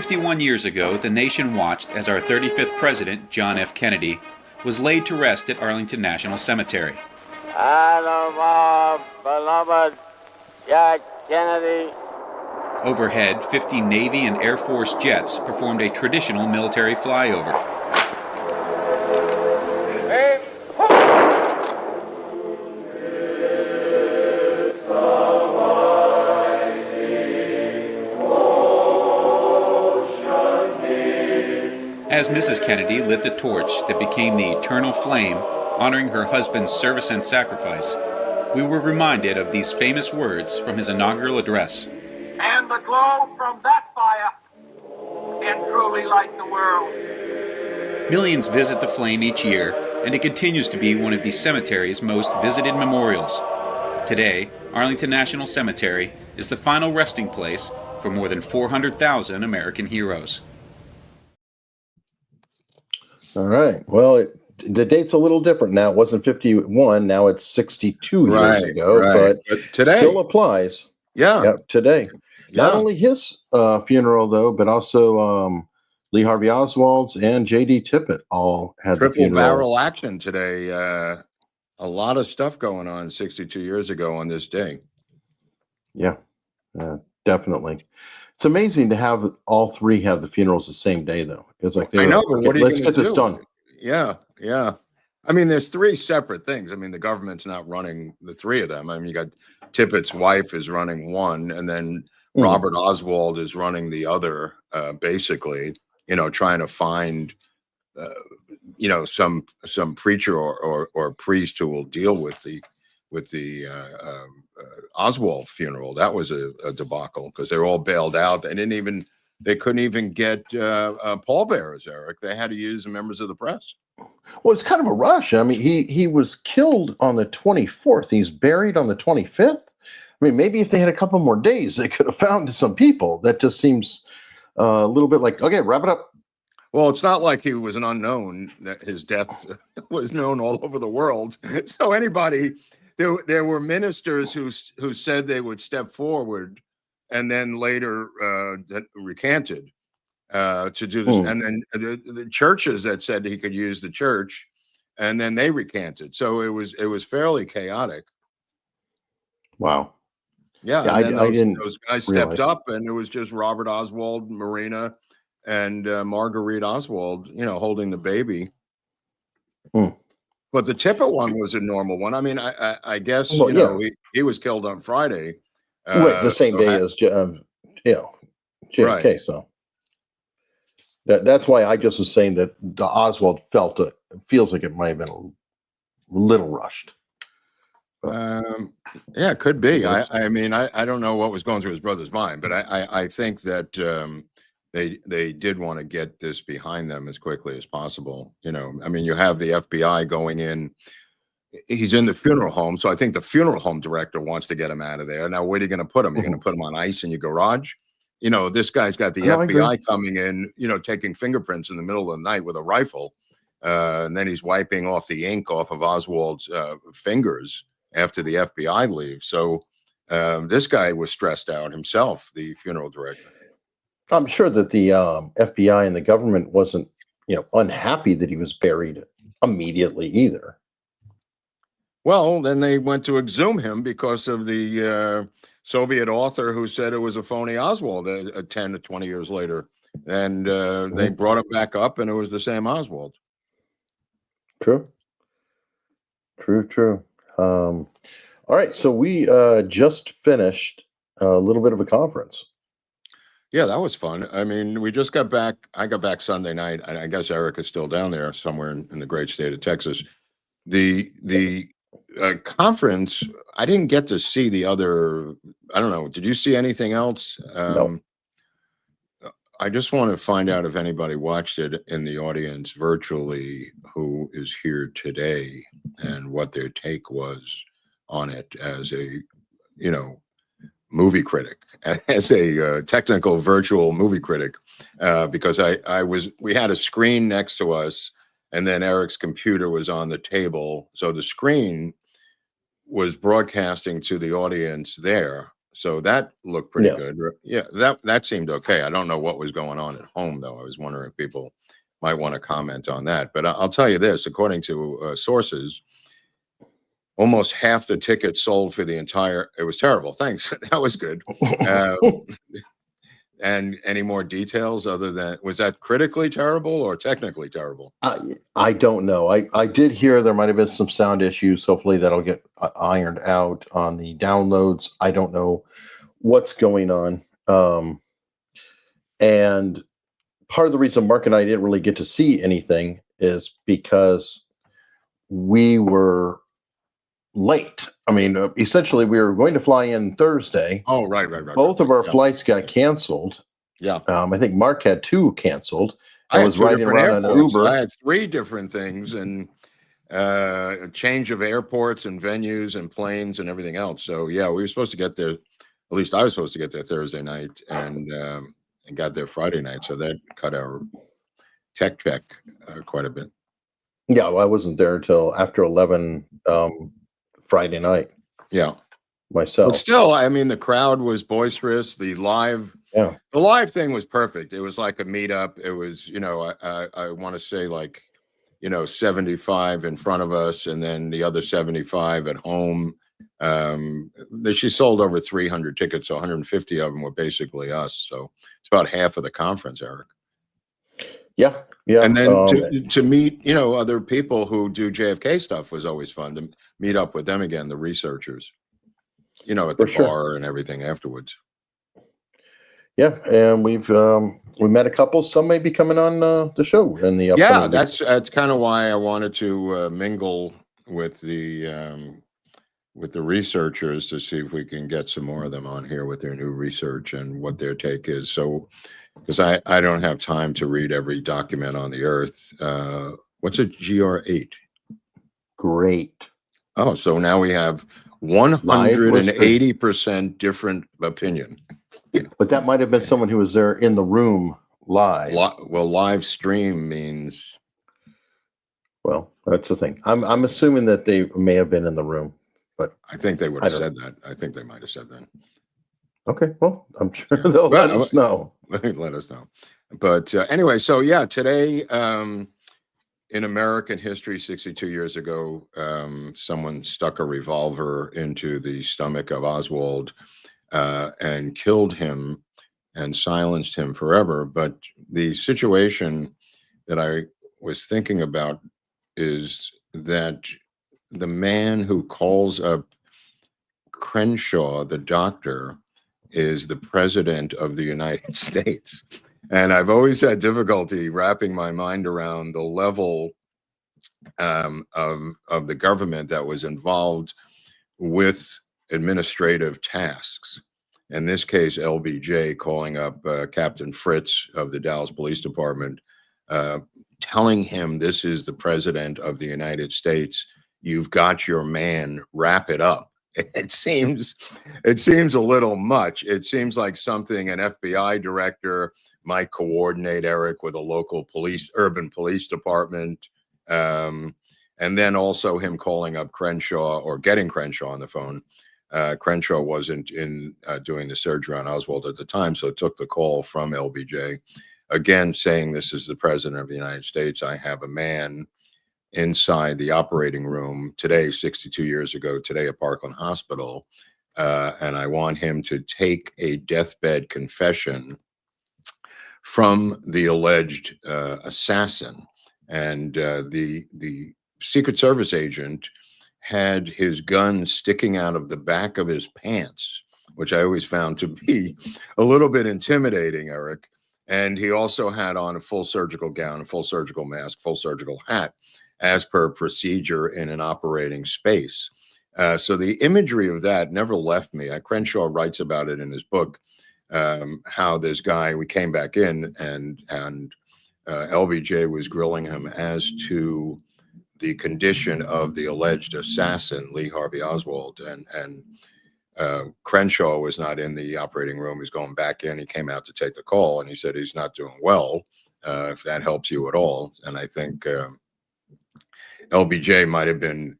51 years ago, the nation watched as our 35th president, John F. Kennedy, was laid to rest at Arlington National Cemetery. And of our beloved Jack Kennedy. Overhead, 50 Navy and Air Force jets performed a traditional military flyover. As Mrs. Kennedy lit the torch that became the eternal flame, honoring her husband's service and sacrifice, we were reminded of these famous words from his inaugural address. And the glow from that fire can truly light the world. Millions visit the flame each year, and it continues to be one of the cemetery's most visited memorials. Today, Arlington National Cemetery is the final resting place for more than 400,000 American heroes. All right. Well, the date's a little different now. It wasn't 51. Now it's 62 years ago, but today still applies. Yeah. Yep, today. Yeah. Not only his funeral, though, but also Lee Harvey Oswald's and J.D. Tippet all had triple barrel action today. A lot of stuff going on 62 years ago on this day. Yeah, definitely. It's amazing to have all three have the funerals the same day, though. It's like, I know, but what are you let's get this done. Yeah, yeah. I mean, there's three separate things. I mean, the government's not running the three of them. I mean, you got Tippet's wife is running one, and then Robert Oswald is running the other, basically, trying to find, some preacher or priest who will deal with the Oswald funeral. That was a debacle because they were all bailed out. They couldn't even get pallbearers, Eric. They had to use members of the press. Well, it's kind of a rush. I mean, he was killed on the 24th. He's buried on the 25th. I mean, maybe if they had a couple more days, they could have found some people. That just seems a little bit like, okay, wrap it up. Well, it's not like he was an unknown, that his death was known all over the world. So anybody, there were ministers who said they would step forward and then later recanted to do this. And then the churches that said he could use the church, and then they recanted. So it was fairly chaotic. Wow. Yeah, and then those guys stepped up, and it was just Robert Oswald, Marina, and Marguerite Oswald, holding the baby. But the Tippet one was a normal one. I mean, I guess he was killed on Friday. The same day as JFK. Right. So that's why I just was saying that the Oswald feels like it might have been a little rushed. Yeah, it could be. I mean, I don't know what was going through his brother's mind, but I think that they did want to get this behind them as quickly as possible. I mean, you have the FBI going in. He's in the funeral home, so I think the funeral home director wants to get him out of there. Now, where are you going to put him? You're going to put him on ice in your garage? This guy's got the FBI coming in, taking fingerprints in the middle of the night with a rifle, and then he's wiping off the ink off of Oswald's fingers after the FBI leaves. So this guy was stressed out himself, the funeral director. I'm sure that the FBI and the government wasn't, unhappy that he was buried immediately either. Well, then they went to exhume him because of the Soviet author who said it was a phony Oswald 10 to 20 years later. And they brought him back up, and it was the same Oswald. True. All right. So we just finished a little bit of a conference. Yeah, that was fun. I mean, we just got back. I got back Sunday night, and I guess Eric is still down there somewhere in the great state of Texas. The conference, I didn't get to see the other. I don't know. Did you see anything else? No. I just want to find out if anybody watched it in the audience virtually who is here today and what their take was on it as a, movie critic, as a technical virtual movie critic, because we had a screen next to us, and then Eric's computer was on the table. So the screen was broadcasting to the audience there. So that looked pretty Yeah. good. Yeah, that seemed okay. I don't know what was going on at home, though. I was wondering if people might want to comment on that. But I'll tell you this, according to sources, almost half the tickets sold for the entire, it was terrible. Thanks. That was good. And any more details other than, was that critically terrible or technically terrible? I don't know. I did hear there might have been some sound issues. Hopefully that'll get ironed out on the downloads. I don't know what's going on. And part of the reason Mark and I didn't really get to see anything is because we were late. I mean, essentially, we were going to fly in Thursday. Oh, right. Both of our flights got canceled. Yeah. I think Mark had 2 canceled. I was riding around on Uber. I had 3 different things, and a change of airports and venues and planes and everything else. So yeah, we were supposed to get there. At least I was supposed to get there Thursday night, and got there Friday night. So that cut our tech check quite a bit. Yeah, well, I wasn't there until after 11 Friday night. Yeah, myself. But still, I mean, the crowd was boisterous. The live thing was perfect. It was like a meetup. It was, I want to say like, 75 in front of us, and then the other 75 at home. She sold over 300 tickets, so 150 of them were basically us. So it's about half of the conference, Eric. Yeah. And then to meet, other people who do JFK stuff was always fun, to meet up with them again, the researchers, at the bar and everything afterwards. Yeah, and we met a couple. Some may be coming on the show in the upcoming that's kind of why I wanted to mingle with the researchers to see if we can get some more of them on here with their new research and what their take is. So, because I don't have time to read every document on the Earth. What's a GR8? Great. Oh, so now we have 180% different opinion. But that might have been someone who was there in the room live. Well, live stream means. Well, that's the thing. I'm assuming that they may have been in the room, but I think they would have said that. I think they might have said that. Okay, well, I'm sure they'll let us know. Let us know. But anyway, so yeah, today in American history, 62 years ago, someone stuck a revolver into the stomach of Oswald and killed him and silenced him forever. But the situation that I was thinking about is that the man who calls up Crenshaw, the doctor, is the president of the United States. And I've always had difficulty wrapping my mind around the level of the government that was involved with administrative tasks. In this case, LBJ calling up Captain Fritz of the Dallas Police Department, telling him, this is the president of the United States. You've got your man, wrap it up. It seems a little much. It seems like something an FBI director might coordinate, Eric, with a local urban police department. And then also him calling up Crenshaw or getting Crenshaw on the phone. Crenshaw wasn't in doing the surgery on Oswald at the time, so it took the call from LBJ. Again, saying, this is the president of the United States. I have a man inside the operating room today, 62 years ago today at Parkland Hospital, and I want him to take a deathbed confession from the alleged assassin. And the Secret Service agent had his gun sticking out of the back of his pants, which I always found to be a little bit intimidating, Eric. And he also had on a full surgical gown, a full surgical mask, full surgical hat, as per procedure in an operating space. So the imagery of that never left me. Crenshaw writes about it in his book, how this guy, we came back in and LBJ was grilling him as to the condition of the alleged assassin, Lee Harvey Oswald. And Crenshaw was not in the operating room. He's going back in. He came out to take the call, and he said he's not doing well, if that helps you at all. And I think LBJ might have been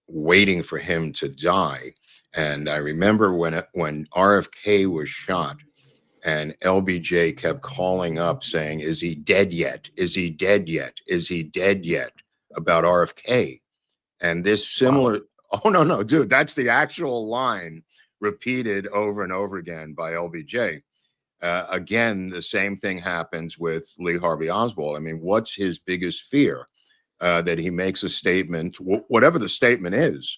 waiting for him to die. And I remember when RFK was shot, and LBJ kept calling up saying, "Is he dead yet? Is he dead yet? Is he dead yet?" about RFK. And this similar, oh, no, dude, that's the actual line repeated over and over again by LBJ. Again, the same thing happens with Lee Harvey Oswald. I mean, what's his biggest fear? That he makes a statement, whatever the statement is,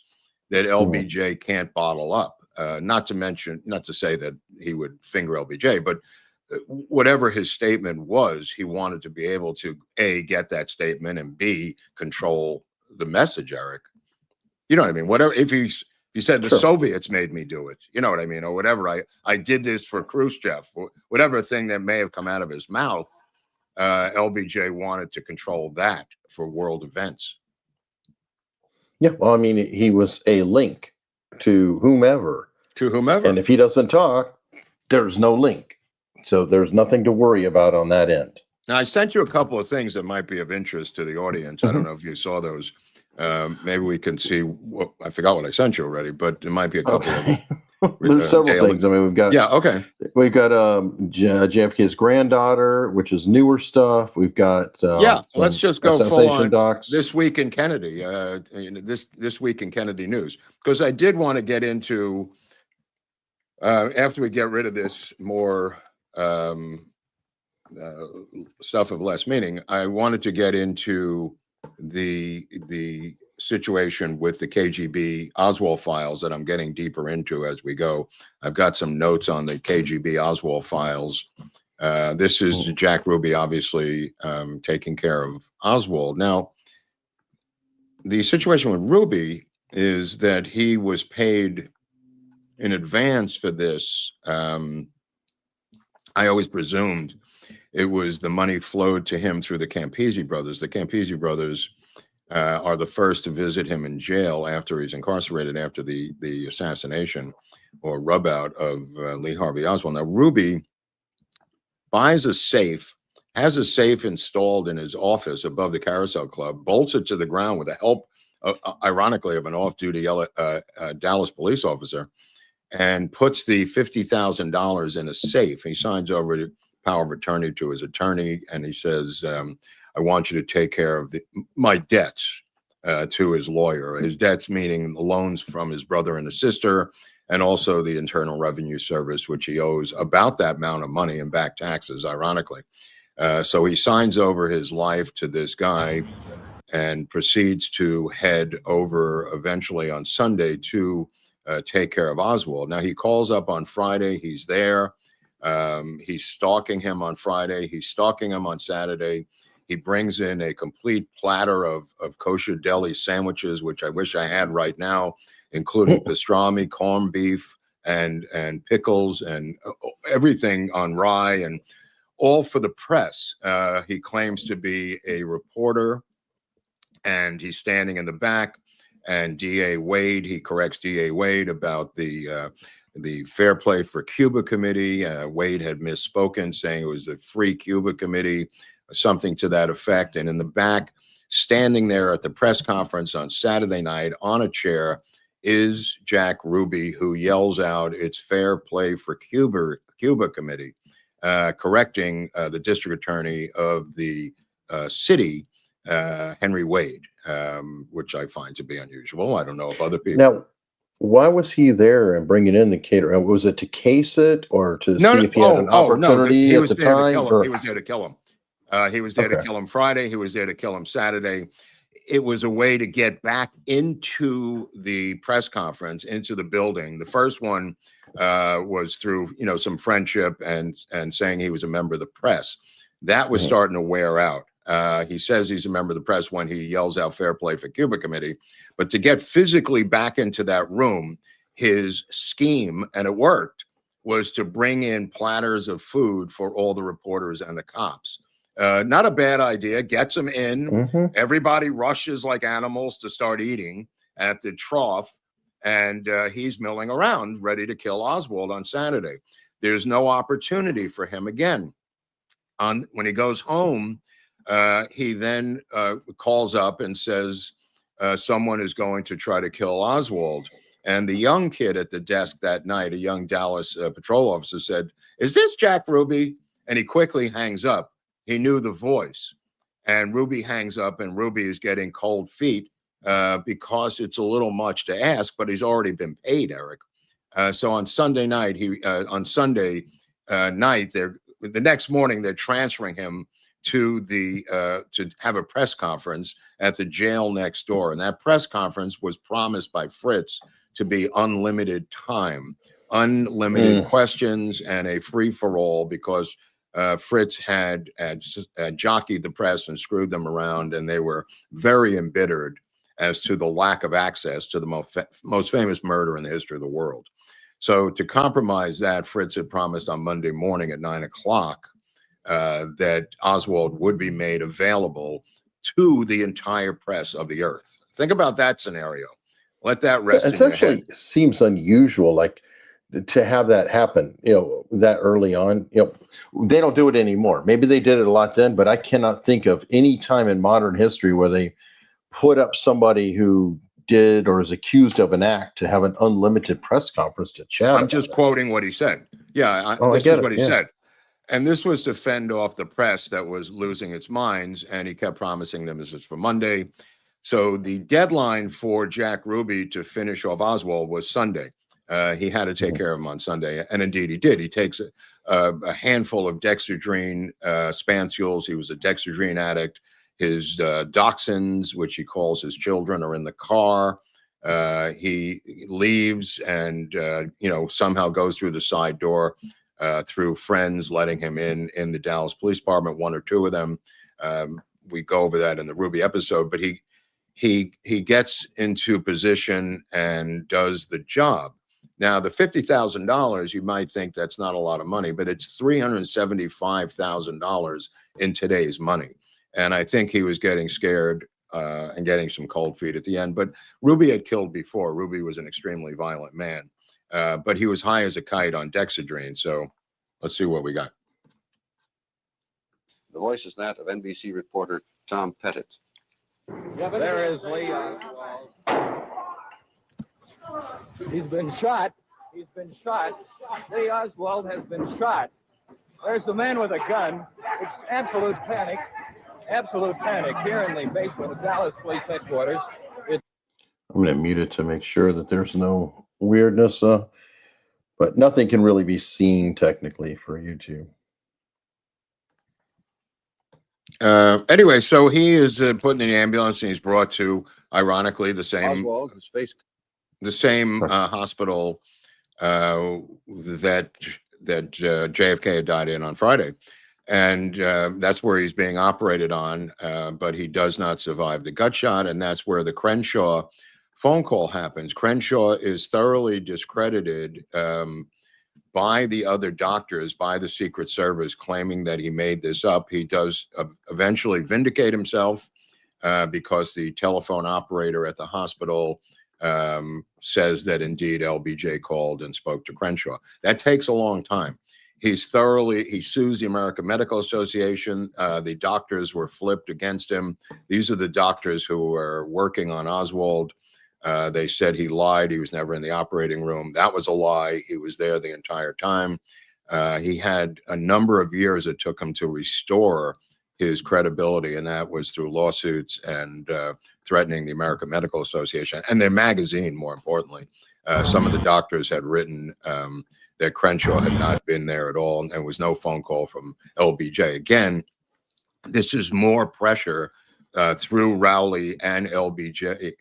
that LBJ can't bottle up. Not to say that he would finger LBJ, but whatever his statement was, he wanted to be able to A, get that statement, and B, control the message, Eric. You know what I mean? Whatever, if he said the Soviets made me do it, you know what I mean? Or whatever, I did this for Khrushchev, or whatever thing that may have come out of his mouth, LBJ wanted to control that for world events. Yeah, well, I mean, he was a link to whomever. And if he doesn't talk, there's no link. So there's nothing to worry about on that end. Now, I sent you a couple of things that might be of interest to the audience. I don't know if you saw those. Maybe we can see what, I forgot what I sent you already, but there might be a couple of them. There's several things. I mean, we've got we've got JFK's granddaughter, which is newer stuff. We've got let's just go full on docs. This week in Kennedy. This week in Kennedy news, because I did want to get into after we get rid of this more stuff of less meaning. I wanted to get into the situation with the KGB Oswald files that I'm getting deeper into as we go. I've got some notes on the KGB Oswald files. This is Jack Ruby, obviously, taking care of Oswald. Now, the situation with Ruby is that he was paid in advance for this. I always presumed it was the money flowed to him through the Campisi brothers. The Campisi brothers are the first to visit him in jail after he's incarcerated after the assassination or rub out of Lee Harvey Oswald. Now, Ruby buys a safe, has a safe installed in his office above the Carousel Club, bolts it to the ground with the help, ironically, of an off-duty Dallas police officer, and puts the $50,000 in a safe. He signs over the power of attorney to his attorney, and he says, I want you to take care of my debts to his lawyer. His debts meaning the loans from his brother and his sister, and also the Internal Revenue Service, which he owes about that amount of money in back taxes, ironically. So he signs over his life to this guy and proceeds to head over eventually on Sunday to take care of Oswald. Now, he calls up on Friday. He's there. He's stalking him on Friday. He's stalking him on Saturday. He brings in a complete platter of kosher deli sandwiches, which I wish I had right now, including pastrami, corned beef, and pickles, and everything on rye, and all for the press. He claims to be a reporter, and he's standing in the back. And DA Wade, he corrects DA Wade about the Fair Play for Cuba Committee. Wade had misspoken, saying it was the Free Cuba Committee, something to that effect. And in the back, standing there at the press conference on Saturday night on a chair, is Jack Ruby, who yells out, "It's Fair Play for Cuba Committee," correcting the district attorney of the city, Henry Wade, which I find to be unusual. I don't know if other people. Now, why was he there and bringing in the caterer? Was it to case it or to see if he had an opportunity at the time? He was there to kill him. He was there to kill him Friday. He was there to kill him Saturday. It was a way to get back into the press conference, into the building. The first one was through, some friendship and saying he was a member of the press. That was starting to wear out. He says he's a member of the press when he yells out "Fair Play for Cuba Committee." But to get physically back into that room, his scheme, and it worked, was to bring in platters of food for all the reporters and the cops. Not a bad idea. Gets them in. Everybody rushes like animals to start eating at the trough. And he's milling around, ready to kill Oswald on Saturday. There's no opportunity for him again. When he goes home, he then calls up and says someone is going to try to kill Oswald. And the young kid at the desk that night, a young Dallas patrol officer, said, "Is this Jack Ruby?" And he quickly hangs up. He knew the voice. And Ruby hangs up, and Ruby is getting cold feet because it's a little much to ask, but he's already been paid, Eric. So on Sunday night, the next morning, they're transferring him to to have a press conference at the jail next door. And that press conference was promised by Fritz to be unlimited time, unlimited questions, and a free for all, because Fritz had jockeyed the press and screwed them around, and they were very embittered as to the lack of access to the most famous murder in the history of the world. So to compromise that, Fritz had promised on Monday morning at 9 o'clock that Oswald would be made available to the entire press of the earth. Think about that scenario. Let that rest in your head. Seems unusual, like, to have that happen, that early on. They don't do it anymore. Maybe they did it a lot then, but I cannot think of any time in modern history where they put up somebody who did or is accused of an act to have an unlimited press conference to chat. I'm just quoting what he said. Yeah, this is what he said. And this was to fend off the press that was losing its minds, and he kept promising them this was for Monday. So the deadline for Jack Ruby to finish off Oswald was Sunday. He had to take care of him on Sunday, and indeed he did. He takes a handful of dexedrine spansules. He was a dexedrine addict. His dachshunds, which he calls his children, are in the car. He leaves and somehow goes through the side door through friends letting him in the Dallas Police Department, one or two of them. We go over that in the Ruby episode, but he gets into position and does the job. Now, the $50,000, you might think that's not a lot of money, but it's $375,000 in today's money. And I think he was getting scared and getting some cold feet at the end. But Ruby had killed before. Ruby was an extremely violent man, but he was high as a kite on dexedrine. So let's see what we got. The voice is that of NBC reporter Tom Pettit. Yeah, there is Lee Oswald. He's been shot. He's been shot. Lee Oswald has been shot. There's the man with a gun. It's absolute panic here in the basement of Dallas Police Headquarters. I'm going to mute it to make sure that there's no weirdness, but nothing can really be seen technically for YouTube. Anyway, so he is put in the ambulance, and he's brought to, ironically, the same Oswald, his face. The same hospital that JFK had died in on Friday. And that's where he's being operated on, but he does not survive the gut shot, and that's where the Crenshaw phone call happens. Crenshaw is thoroughly discredited by the other doctors, by the Secret Service, claiming that he made this up. He does eventually vindicate himself because the telephone operator at the hospital says that indeed LBJ called and spoke to Crenshaw. That takes a long time. He sues the American Medical Association. The doctors were flipped against him. These are the doctors who were working on Oswald. They said he lied. He was never in the operating room. That was a lie. He was there the entire time. He had a number of years it took him to restore his credibility, and that was through lawsuits and threatening the American Medical Association and their magazine, more importantly. Some of the doctors had written that Crenshaw had not been there at all, and there was no phone call from LBJ. Again, this is more pressure through Rowley and LBJ,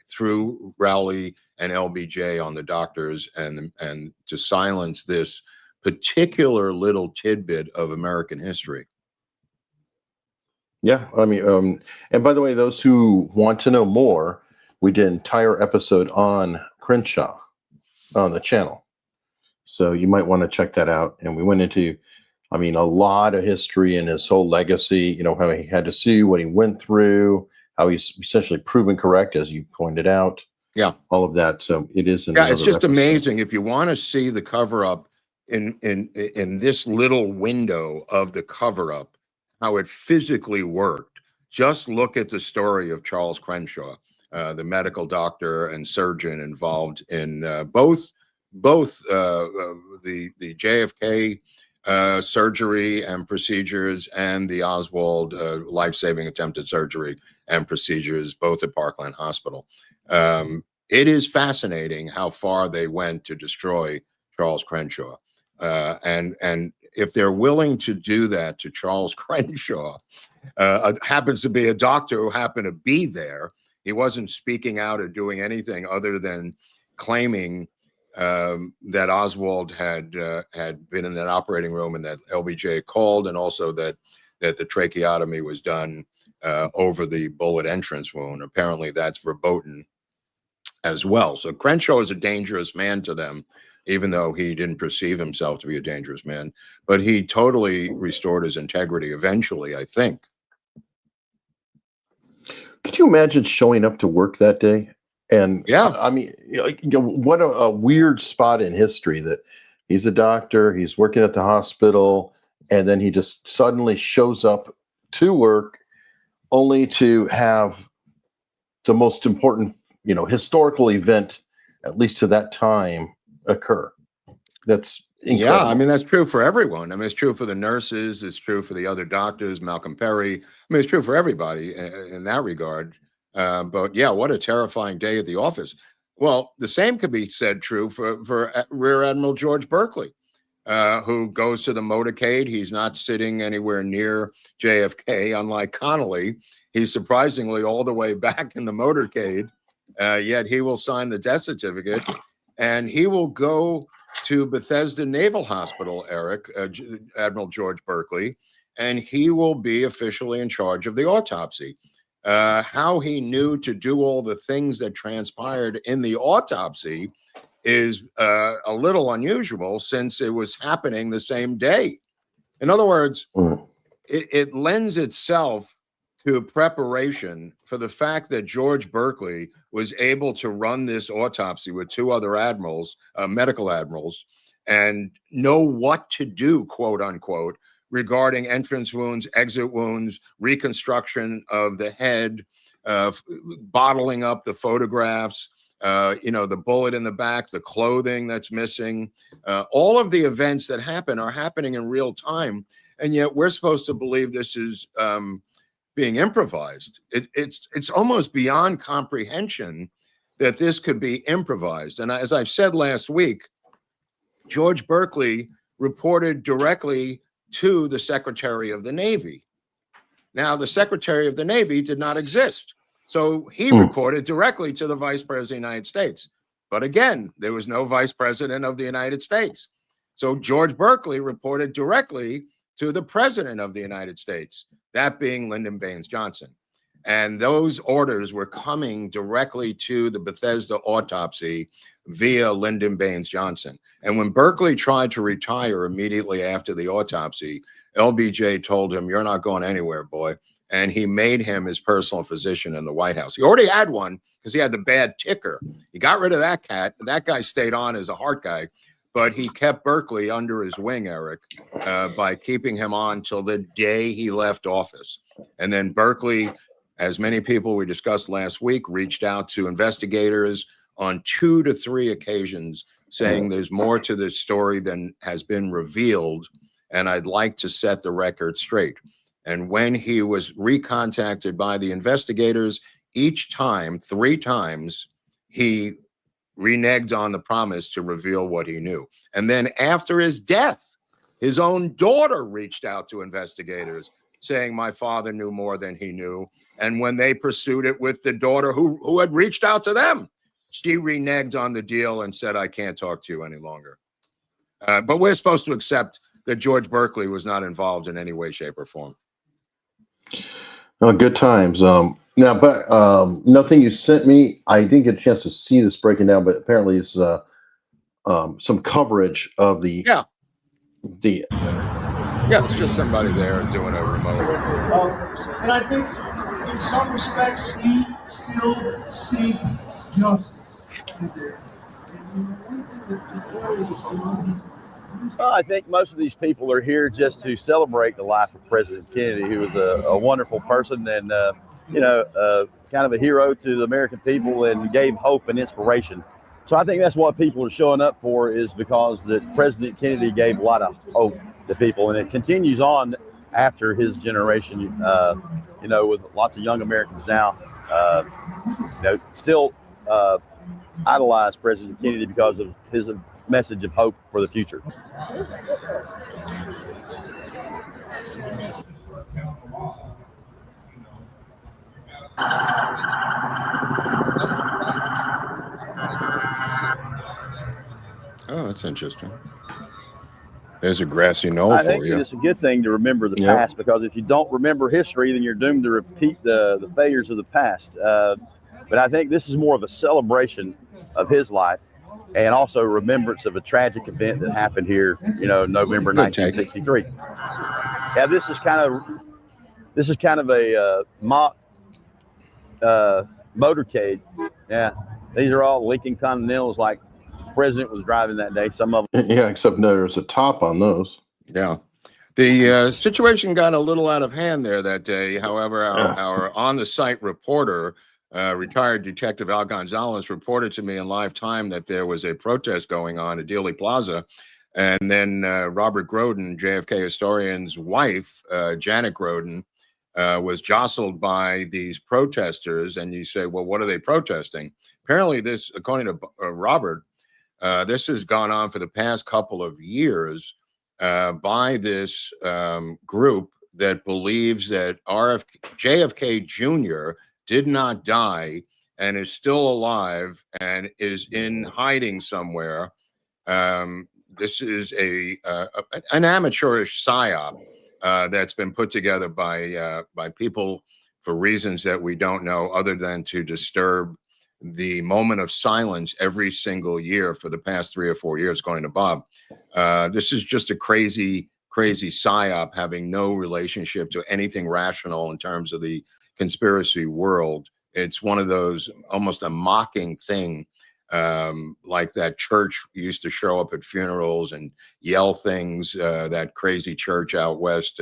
on the doctors, and to silence this particular little tidbit of American history. Yeah, I mean, and by the way, those who want to know more, we did an entire episode on Crenshaw on the channel. So you might want to check that out. And we went into, a lot of history and his whole legacy, how he had to sue, what he went through, how he's essentially proven correct, as you pointed out. Yeah. All of that. So it is. Yeah, it's just amazing. If you want to see the cover up in this little window of the cover up, how it physically worked, just look at the story of Charles Crenshaw. the medical doctor and surgeon involved in both the JFK surgery and procedures and the Oswald life-saving attempted surgery and procedures, both at Parkland Hospital. It is fascinating how far they went to destroy Charles Crenshaw. And if they're willing to do that to Charles Crenshaw, happens to be a doctor who happened to be there. He wasn't speaking out or doing anything other than claiming that Oswald had been in that operating room and that LBJ called, and also that the tracheotomy was done over the bullet entrance wound. Apparently that's verboten as well. So Crenshaw is a dangerous man to them, even though he didn't perceive himself to be a dangerous man. But he totally restored his integrity eventually, I think. Could you imagine showing up to work that day? And yeah, I mean, what a weird spot in history that he's a doctor, he's working at the hospital, and then he just suddenly shows up to work only to have the most important, historical event, at least to that time, occur. That's incredible. Yeah, I mean, that's true for everyone. I mean, it's true for the nurses, it's true for the other doctors, Malcolm Perry. I mean, it's true for everybody in that regard. But yeah, what a terrifying day at the office. Well, the same could be said true for Rear Admiral George Berkeley, who goes to the motorcade. He's not sitting anywhere near JFK, unlike Connolly. He's surprisingly all the way back in the motorcade, yet he will sign the death certificate, and he will go to Bethesda Naval Hospital, Eric, Admiral George Berkeley, and he will be officially in charge of the autopsy. How he knew to do all the things that transpired in the autopsy is a little unusual, since it was happening the same day. In other words, it lends itself to preparation for the fact that George Berkeley was able to run this autopsy with two other admirals, medical admirals, and know what to do, quote unquote, regarding entrance wounds, exit wounds, reconstruction of the head, bottling up the photographs, the bullet in the back, the clothing that's missing. All of the events that happen are happening in real time, and yet we're supposed to believe this is being improvised. It's almost beyond comprehension that this could be improvised. And as I've said last week, George Berkeley reported directly to the Secretary of the Navy. Now, the Secretary of the Navy did not exist, so he reported directly to the Vice President of the United States. But again, there was no Vice President of the United States. So George Berkeley reported directly to the President of the United States, that being Lyndon Baines Johnson. And those orders were coming directly to the Bethesda autopsy via Lyndon Baines Johnson. And when Berkeley tried to retire immediately after the autopsy, LBJ told him, "You're not going anywhere, boy." And he made him his personal physician in the White House. He already had one because he had the bad ticker. He got rid of that cat. That guy stayed on as a heart guy, but he kept Berkeley under his wing, Eric, by keeping him on till the day he left office. And then Berkeley, as many people we discussed last week, reached out to investigators on 2 to 3 occasions saying there's more to this story than has been revealed, and I'd like to set the record straight. And when he was recontacted by the investigators, each time, 3 times, he reneged on the promise to reveal what he knew. And then after his death, his own daughter reached out to investigators saying, "My father knew more than he knew." And when they pursued it with the daughter who had reached out to them, she reneged on the deal and said, "I can't talk to you any longer." But we're supposed to accept that George Berkeley was not involved in any way, shape, or form. Oh, good times. Now, but nothing you sent me, I didn't get a chance to see this breaking down, but apparently it's some coverage of the Yeah, it's just somebody there doing a remote. And I think in some respects, we still seek justice. Well, I think most of these people are here just to celebrate the life of President Kennedy, who was a wonderful person. And kind of a hero to the American people and gave hope and inspiration. So I think that's what people are showing up for, is because that President Kennedy gave a lot of hope to people, and it continues on after his generation, with lots of young Americans now, still idolize President Kennedy because of his message of hope for the future. Oh, that's interesting. There's a grassy knoll I for think you. it's a good thing to remember the past, because if you don't remember history, then you're doomed to repeat the failures of the past. But I think this is more of a celebration of his life, and also remembrance of a tragic event that happened here, November 1963. Yeah, this is kind of a mock motorcade. Yeah, these are all Lincoln Continentals, like the president was driving that day. Some of them. Yeah, except there's a top on those. Yeah. The situation got a little out of hand there that day. However, our on-the-site reporter, retired Detective Al Gonzalez, reported to me in live time that there was a protest going on at Dealey Plaza. And then Robert Groden, JFK historian's wife, Janet Groden, was jostled by these protesters. And you say, well, what are they protesting? Apparently this, according to Robert, this has gone on for the past couple of years by this group that believes that JFK Jr. did not die and is still alive and is in hiding somewhere. This is an amateurish psyop that's been put together by people for reasons that we don't know, other than to disturb the moment of silence every single year for the past 3 or 4 years, according to Bob. This is just a crazy psyop having no relationship to anything rational in terms of the conspiracy world. It's one of those, almost a mocking thing, like that church used to show up at funerals and yell things, that crazy church out west.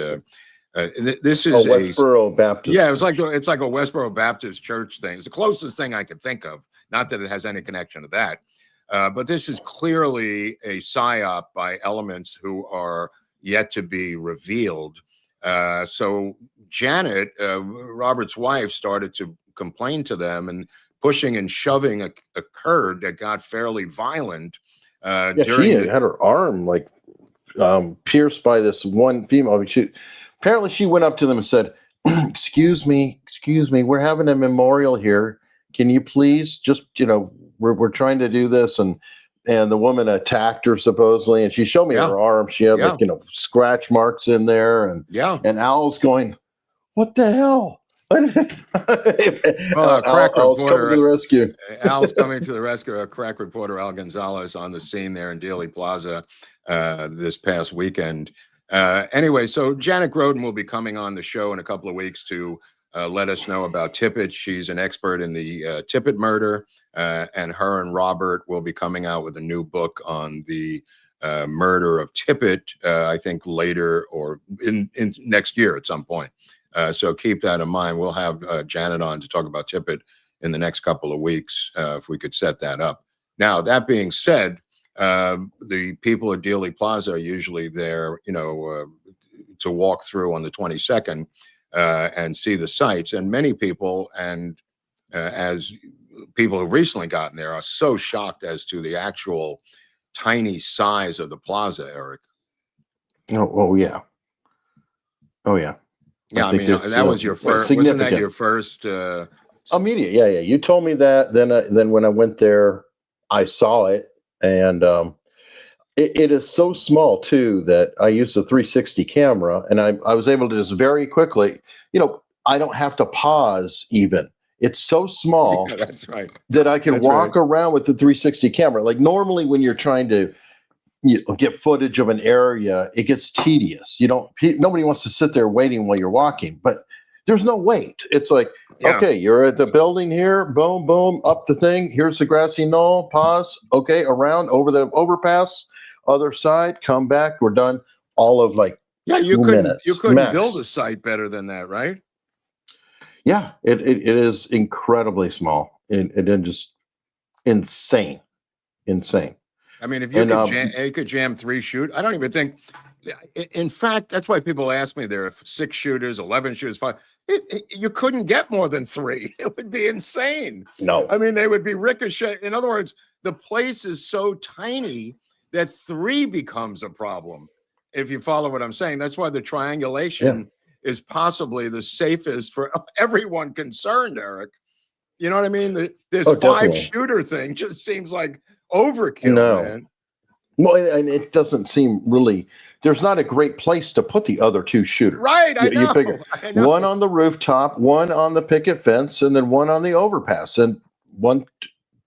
This is Westboro Baptist. Yeah, it's like a Westboro Baptist church thing. It's the closest thing I could think of. Not that it has any connection to that, but this is clearly a psyop by elements who are yet to be revealed. So Janet, Robert's wife, started to complain to them, and pushing and shoving occurred that got fairly violent. She had her arm pierced by this one female. Apparently she went up to them and said, excuse me, we're having a memorial here. Can you please just, we're trying to do this. And the woman attacked her supposedly, and she showed me her arm. She had scratch marks in there, and Al's going, what the hell? Al's coming to the rescue. Al's coming to the rescue. A crack reporter, Al Gonzalez, on the scene there in Dealey Plaza this past weekend. Anyway, so Janet Groden will be coming on the show in a couple of weeks to let us know about Tippet. She's an expert in the Tippet murder, and her and Robert will be coming out with a new book on the murder of Tippet, I think later or in next year at some point. So keep that in mind. We'll have Janet on to talk about Tippet in the next couple of weeks, if we could set that up. Now, that being said, the people at Dealey Plaza are usually there, to walk through on the 22nd and see the sights. And many people, and as people who've recently gotten there, are so shocked as to the actual tiny size of the plaza, Eric. Oh yeah. Yeah, I mean, that was your first. Wasn't that your first? Immediate, yeah. You told me that. Then when I went there, I saw it, and it is so small too that I used a 360 camera, and I was able to just very quickly. I don't have to pause even. It's so small. Yeah, that's right. That I can walk around with the 360 camera. Like normally, when you're trying to get footage of an area, it gets tedious. Nobody wants to sit there waiting while you're walking, but there's no wait. It's like, okay, you're at the building here, boom, boom, up the thing. Here's the grassy knoll, pause. Okay, around, over the overpass, other side, come back. We're done. All of 2 minutes. You couldn't build a site better than that, right? Yeah, it is incredibly small. It just insane. I mean, if you could jam 3 shoot, I don't even think. In fact, that's why people ask me there are 6 shooters, 11 shooters, 5. You couldn't get more than 3. It would be insane. No, I mean, they would be ricochet. In other words, the place is so tiny that 3 becomes a problem. If you follow what I'm saying, that's why the triangulation is possibly the safest for everyone concerned, Eric. You know what I mean? This 5-shooter thing just seems like overkill, man. Well, and it doesn't seem really. There's not a great place to put the other 2 shooters. Right, I know. You figure one on the rooftop, one on the picket fence, and then one on the overpass, and one.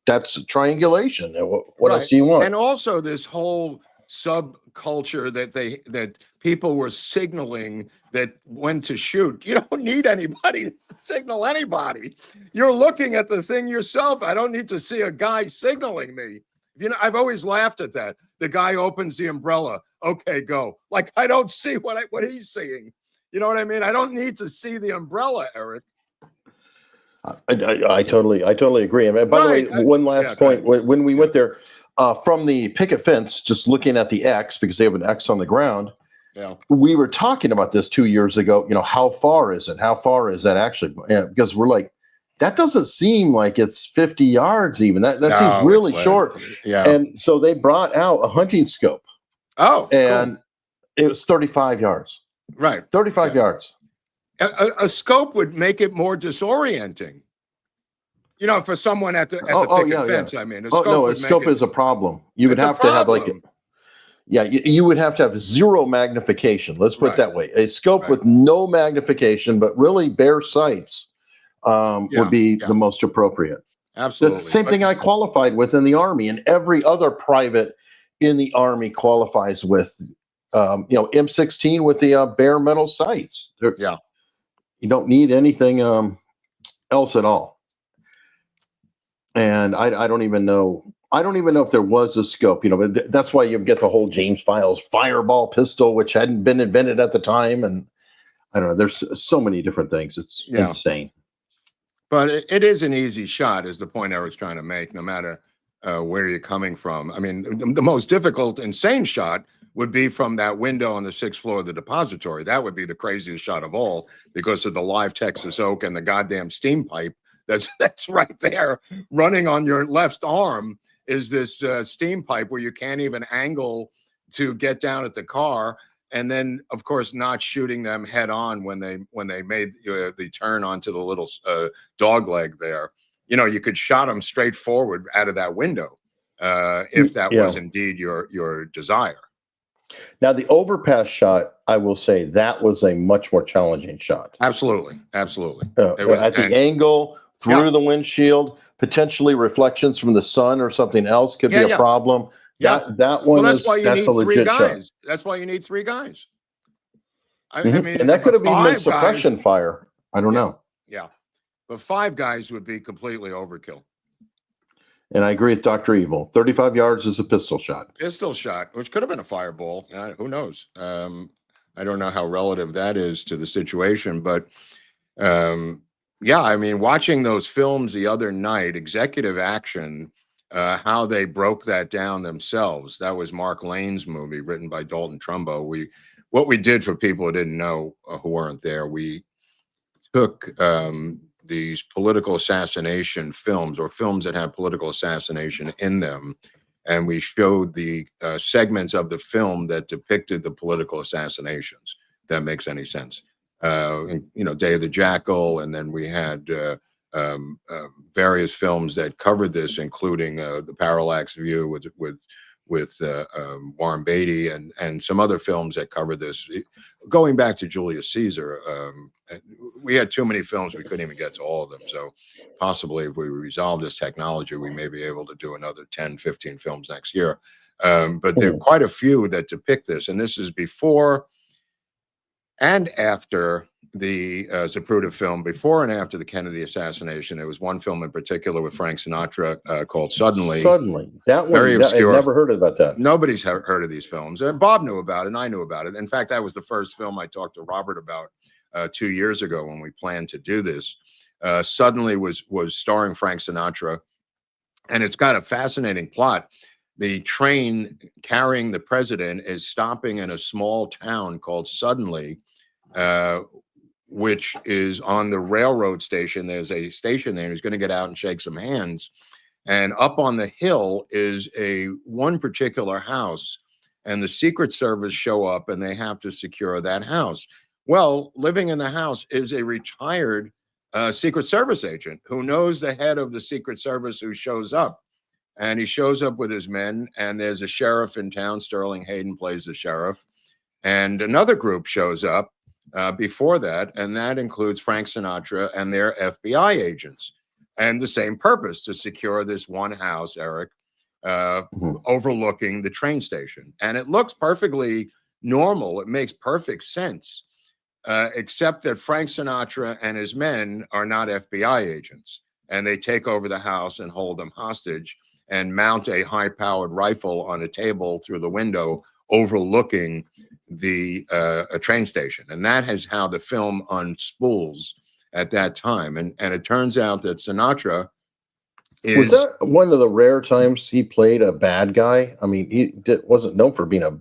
That's triangulation. What else do you want? And also this whole subculture that people were signaling that when to shoot. You don't need anybody to signal anybody. You're looking at the thing yourself. I don't need to see a guy signaling me. You know, I've always laughed at that. The guy opens the umbrella. Okay, go. Like, I don't see what he's seeing. You know what I mean? I don't need to see the umbrella, Eric. I totally agree. And by the way, one last point. When we went there from the picket fence, just looking at the X, because they have an X on the ground, we were talking about this 2 years ago. You know, how far is it? How far is that actually? Because we're like, that doesn't seem like it's 50 yards even. That seems really short. Yeah. And so they brought out a hunting scope. Oh, and it was 35 yards. Right. 35 yards. A scope would make it more disorienting. You know, for someone at the picket fence, I mean. A scope is a problem. You would have to have you would have to have 0 magnification. Let's put it that way. A scope with no magnification, but really bare sights would be the most appropriate. Absolutely. The same thing I qualified with in the Army, and every other private in the Army qualifies with, M16 with the bare metal sights. You don't need anything else at all. And I don't even know. I don't even know if there was a scope, but that's why you get the whole James Files fireball pistol, which hadn't been invented at the time. And I don't know. There's so many different things. It's insane. But it is an easy shot, is the point I was trying to make, no matter where you're coming from. I mean, the most difficult, insane shot would be from that window on the 6th floor of the depository. That would be the craziest shot of all, because of the live Texas oak and the goddamn steam pipe that's right there running on your left arm. Is this steam pipe where you can't even angle to get down at the car, and then of course not shooting them head on when they made the turn onto the little dog leg there. You know, you could shot them straight forward out of that window if that was indeed your desire. Now, the overpass shot, I will say that was a much more challenging shot. Absolutely. At the angle, through the windshield, potentially reflections from the sun or something else could be a problem. That one that's a legit shot. That's why you need 3 guys. I mean, and that could have been suppression fire. I don't know. Yeah. But 5 guys would be completely overkill. And I agree with Dr. Evil. 35 yards is a pistol shot. Pistol shot, which could have been a fireball. Who knows? I don't know how relative that is to the situation. But, I mean, watching those films the other night, Executive Action, how they broke that down themselves. That was Mark Lane's movie, written by Dalton Trumbo. What we did, for people who didn't know, who weren't there, we took these political assassination films, or films that have political assassination in them, and we showed the segments of the film that depicted the political assassinations. If that makes any sense. Day of the Jackal, and then we had various films that covered this, including The Parallax View with Warren Beatty, and some other films that cover this, going back to Julius Caesar. We had too many films, we couldn't even get to all of them. So possibly if we resolve this technology, we may be able to do another 10, 15 films next year. But there are quite a few that depict this, and this is before and after the Zapruder film, before and after the Kennedy assassination. There was one film in particular with Frank Sinatra called Suddenly. That one, very obscure. I've never heard about that. Nobody's heard of these films. And Bob knew about it, and I knew about it. In fact, that was the first film I talked to Robert about 2 years ago when we planned to do this. Suddenly was starring Frank Sinatra, and it's got a fascinating plot. The train carrying the president is stopping in a small town called Suddenly, which is on the railroad station. There's a station there. He's going to get out and shake some hands. And up on the hill is one particular house, and the Secret Service show up and they have to secure that house. Well, living in the house is a retired Secret Service agent who knows the head of the Secret Service, who shows up. And he shows up with his men, and there's a sheriff in town. Sterling Hayden plays the sheriff. And another group shows up before that, and that includes Frank Sinatra and their FBI agents. And the same purpose, to secure this one house, Eric, overlooking the train station. And it looks perfectly normal. It makes perfect sense, except that Frank Sinatra and his men are not FBI agents. And they take over the house and hold them hostage and mount a high-powered rifle on a table through the window overlooking the train station. And that is how the film unspools at that time. And it turns out that Sinatra was that one of the rare times he played a bad guy? I mean, he wasn't known for being a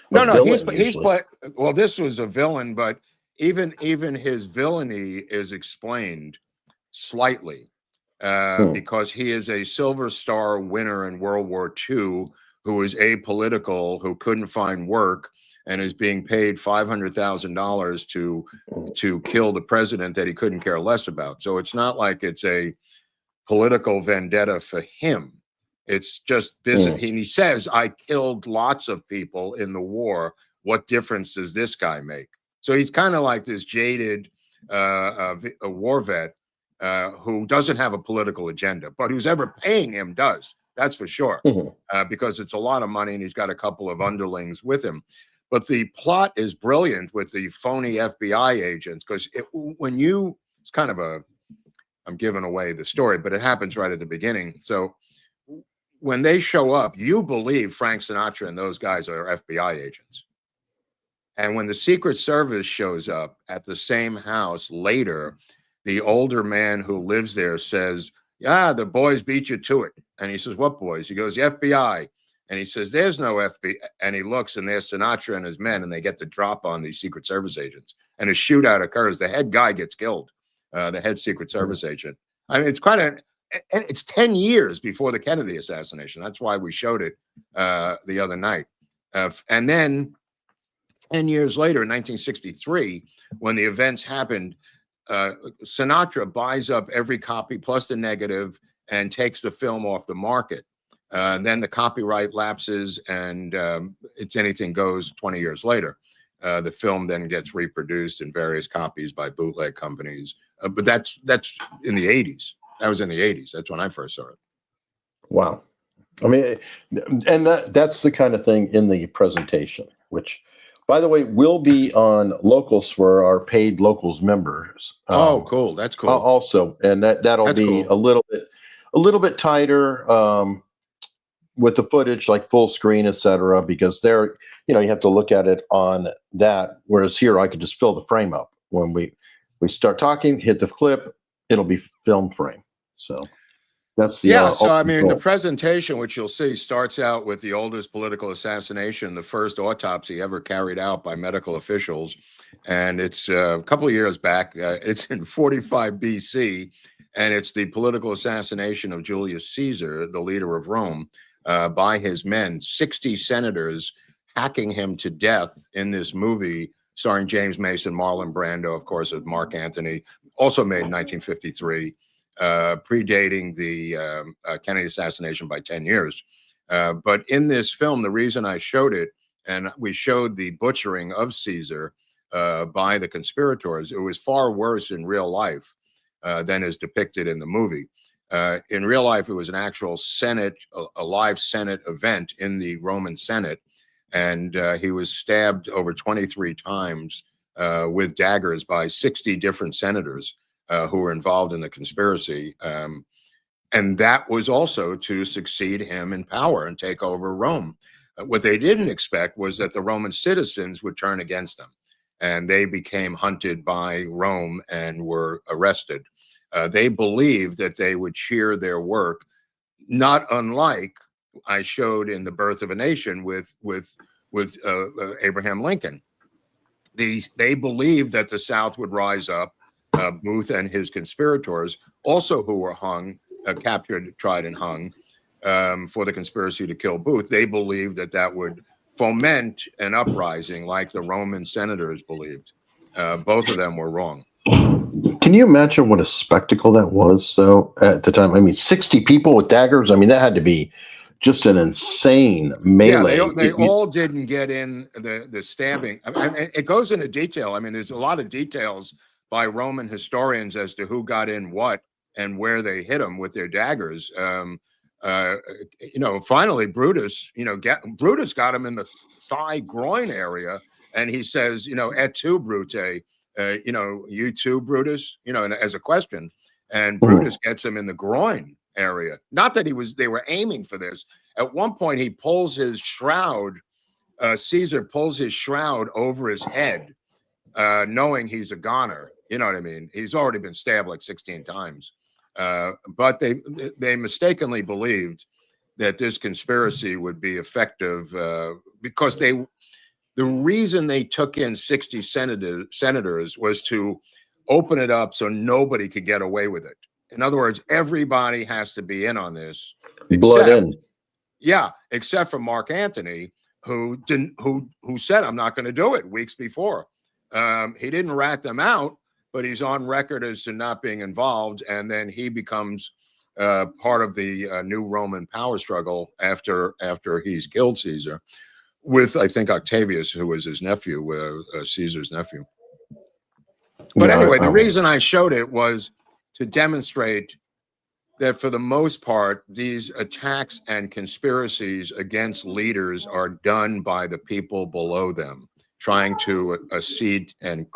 villain. He's played. Well, this was a villain, but even his villainy is explained slightly. Because he is a Silver Star winner in World War II who is apolitical, who couldn't find work, and is being paid $500,000 to kill the president that he couldn't care less about. So it's not like it's a political vendetta for him. It's just business. He says, I killed lots of people in the war. What difference does this guy make? So he's kind of like this jaded a war vet who doesn't have a political agenda, but who's ever paying him does. That's for sure, because it's a lot of money, and he's got a couple of underlings with him. But the plot is brilliant with the phony FBI agents, because it's kind of I'm giving away the story, but it happens right at the beginning. So when they show up, you believe Frank Sinatra and those guys are FBI agents. And when the Secret Service shows up at the same house later, the older man who lives there says, yeah, the boys beat you to it. And he says, what boys? He goes, the FBI. And he says, there's no FBI. And he looks, and there's Sinatra and his men, and they get the drop on these Secret Service agents. And a shootout occurs. The head guy gets killed, the head Secret Service agent. I mean, it's 10 years before the Kennedy assassination. That's why we showed it the other night. And then 10 years later, in 1963, when the events happened, Sinatra buys up every copy plus the negative and takes the film off the market. Then the copyright lapses, and It's Anything Goes 20 years later. The film then gets reproduced in various copies by bootleg companies. But that's in the 80s. That was in the 80s. That's when I first saw it. Wow. I mean, and that's the kind of thing in the presentation, which, by the way, will be on Locals for our paid Locals members. Oh, cool. That's cool. Also, and that'll be cool. a little bit tighter with the footage, like full screen, etc. Because there, you have to look at it on that. Whereas here, I could just fill the frame up when we start talking, hit the clip, it'll be film frame. So. That's the so I mean, the presentation, which you'll see, starts out with the oldest political assassination, the first autopsy ever carried out by medical officials, and it's a couple of years back. It's in 45 BC, and it's the political assassination of Julius Caesar, the leader of Rome, by his men. 60 senators hacking him to death in this movie, starring James Mason, Marlon Brando, of course, with Mark Antony, also made in 1953. Predating the Kennedy assassination by 10 years. But in this film, the reason I showed it, and we showed the butchering of Caesar by the conspirators, it was far worse in real life than is depicted in the movie. In real life, it was an actual Senate, a live Senate event in the Roman Senate, and he was stabbed over 23 times with daggers by 60 different senators who were involved in the conspiracy. And that was also to succeed him in power and take over Rome. What they didn't expect was that the Roman citizens would turn against them. and they became hunted by Rome and were arrested. They believed that they would share their work, not unlike I showed in The Birth of a Nation with Abraham Lincoln. They believed that the South would rise up. Booth and his conspirators, also who were hung, captured, tried, and hung for the conspiracy to kill Booth. They believed that that would foment an uprising like the Roman senators believed. Both of them were wrong. Can you imagine what a spectacle that was, though, at the time? I mean, 60 people with daggers. I mean, that had to be just an insane melee. Yeah, they all didn't get in the stabbing. I mean, it goes into detail. I mean, there's a lot of details by Roman historians as to who got in what and where they hit them with their daggers. Finally, Brutus, Brutus got him in the thigh groin area, and he says, et tu, Brute, you too, Brutus, and as a question, and Brutus gets him in the groin area. Not that they were aiming for this. At one point, he pulls his shroud. Caesar pulls his shroud over his head, knowing he's a goner. You know what I mean? He's already been stabbed like 16 times. But they mistakenly believed that this conspiracy would be effective because the reason they took in 60 senators was to open it up so nobody could get away with it. In other words, everybody has to be in on this. Blood in. Yeah, except for Mark Antony, who said, I'm not going to do it weeks before. He didn't rat them out, but he's on record as to not being involved. And then he becomes part of the new Roman power struggle after he's killed Caesar with, I think, Octavius, who was his nephew, Caesar's nephew. But anyway, the reason I showed it was to demonstrate that for the most part, these attacks and conspiracies against leaders are done by the people below them, trying to accede and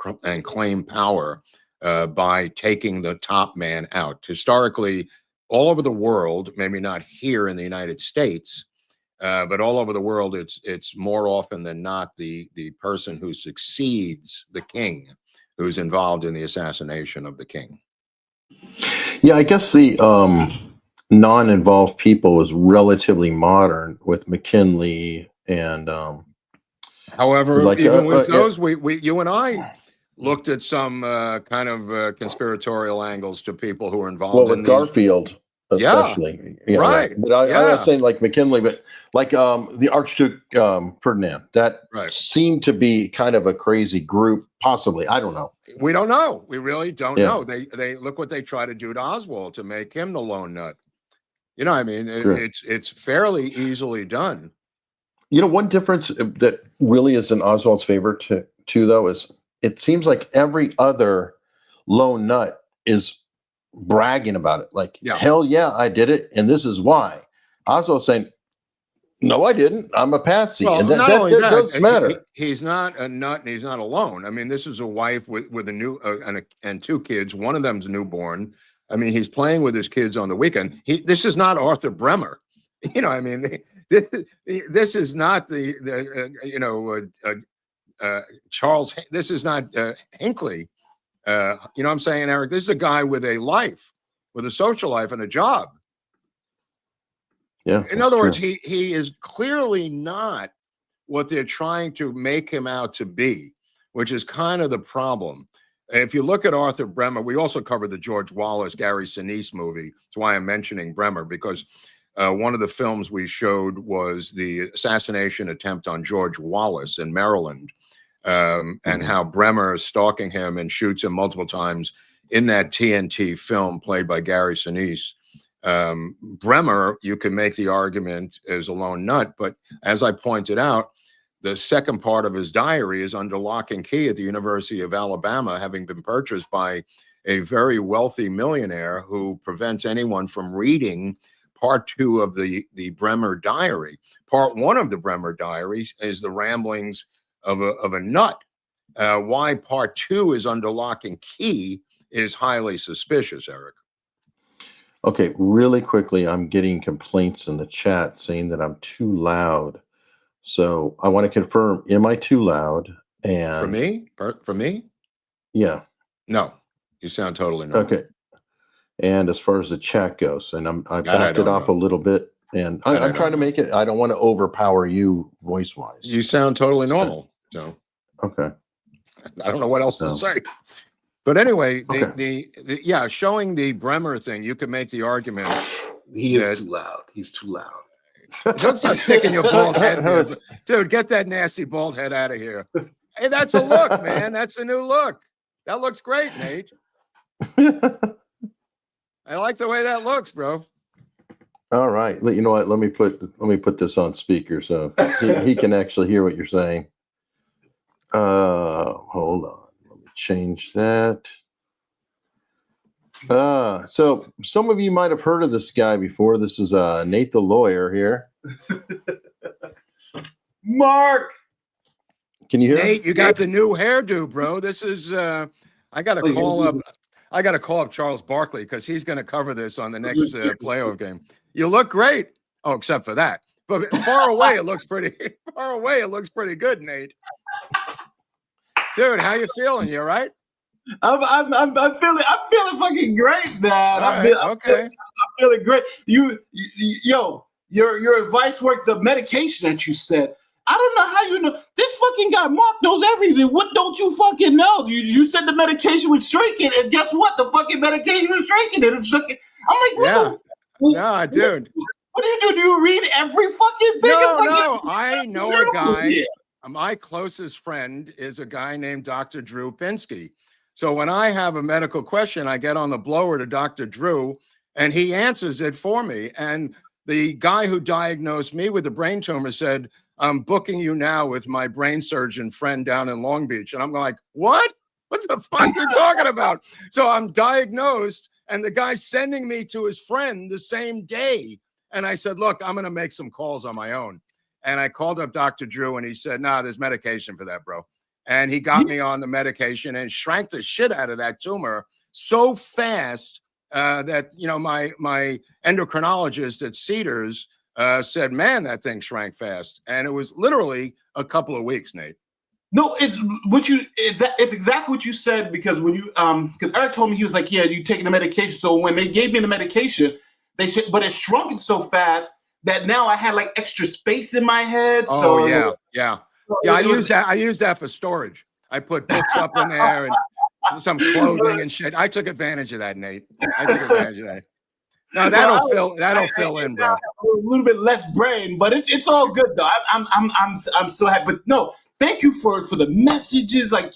claim power by taking the top man out. Historically, all over the world, maybe not here in the United States, but all over the world, it's more often than not the person who succeeds the king who's involved in the assassination of the king. Yeah, I guess the non-involved people is relatively modern with McKinley and however, even with those, you and I looked at some kind of conspiratorial angles to people who were involved. Well, with Garfield, especially. Yeah, right. But I'm not saying like McKinley, but like the Archduke Ferdinand. That seemed to be kind of a crazy group, possibly. I don't know. We don't know. We really don't know. They look what they try to do to Oswald to make him the lone nut. You know, I mean, it's fairly easily done. You know, one difference that really is in Oswald's favor too, though, is it seems like every other lone nut is bragging about it. Like, hell yeah, I did it, and this is why. Oswald's saying, no, I didn't. I'm a patsy. Well, and that does matter. He's not a nut, and he's not alone. I mean, this is a wife with a new and two kids. One of them's newborn. I mean, he's playing with his kids on the weekend. This is not Arthur Bremer. You know, I mean, this is not Charles. This is not Hinckley. You know what I'm saying, Eric? This is a guy with a life, with a social life and a job. Yeah. In other words, he is clearly not what they're trying to make him out to be, which is kind of the problem. If you look at Arthur Bremer, we also covered the George Wallace, Gary Sinise movie. That's why I'm mentioning Bremer, because one of the films we showed was the assassination attempt on George Wallace in Maryland, and how Bremer is stalking him and shoots him multiple times in that TNT film played by Gary Sinise. Bremer, you can make the argument as a lone nut, but as I pointed out, the second part of his diary is under lock and key at the University of Alabama, having been purchased by a very wealthy millionaire who prevents anyone from reading part 2 of the Bremer diary. Part 1 of the Bremer diary is the ramblings of a nut. Why part 2 is under lock and key is highly suspicious, Eric. Okay, really quickly, I'm getting complaints in the chat saying that I'm too loud. So I want to confirm, am I too loud? And For me? For me? Yeah. No, you sound totally normal. Okay. And as far as the chat goes, and I That I backed it don't off know. a little bit, and That I I'm trying to don't know. make it. I don't want to overpower you voice wise. You sound totally normal. So Okay. I don't know what else to So, say. But anyway, Okay. yeah, showing the Bremer thing, you could make the argument. He is that- too loud. He's too loud. Don't start sticking your bald head there. Dude, get that nasty bald head out of here. Hey, that's a look, man. That's a new look. That looks great, Nate. I like the way that looks, bro. All right. You know what? Let me put this on speaker so he can actually hear what you're saying. Hold on. Let me change that. So some of you might have heard of this guy before. This is Nate the lawyer here. Mark, can you hear Nate, him? you got the new hairdo, bro. This is I gotta call up Charles Barkley because he's gonna cover this on the next playoff game. You look great. Oh, except for that. But far away, it looks pretty good, Nate. Dude, how you feeling? You all right? I'm feeling fucking great, man. I'm feeling great. Yo, your advice worked. The medication that you said. I don't know how you know. This fucking guy, Mark, knows everything. What don't you fucking know? You said the medication was shrinking, and guess what? The fucking medication was shrinking, and it's shrinking. I'm like, no, dude. What do you do? Do you read every fucking thing? No. I know a guy. My closest friend is a guy named Dr. Drew Pinsky. So when I have a medical question, I get on the blower to Dr. Drew, and he answers it for me. And the guy who diagnosed me with the brain tumor said, I'm booking you now with my brain surgeon friend down in Long Beach. And I'm like, what? What the fuck are you talking about? So I'm diagnosed, and the guy's sending me to his friend the same day. And I said, look, I'm going to make some calls on my own. And I called up Dr. Drew, and he said, nah, there's medication for that, bro. And he got me on the medication and shrank the shit out of that tumor so fast that, you know, my endocrinologist at Cedars said, man, that thing shrank fast. And it was literally a couple of weeks, Nate. No, it's exactly what you said, because when you because Eric told me, he was like, yeah, you taking the medication. So when they gave me the medication, they said, but it shrunk it so fast that now I had like extra space in my head. Oh, yeah. I use that for storage. I put books up in there and some clothing and shit. I took advantage of that, Nate. I took advantage of that. No, that'll fill in, bro. A little bit less brain, but it's all good though. I'm so happy. But no, thank you for the messages. Like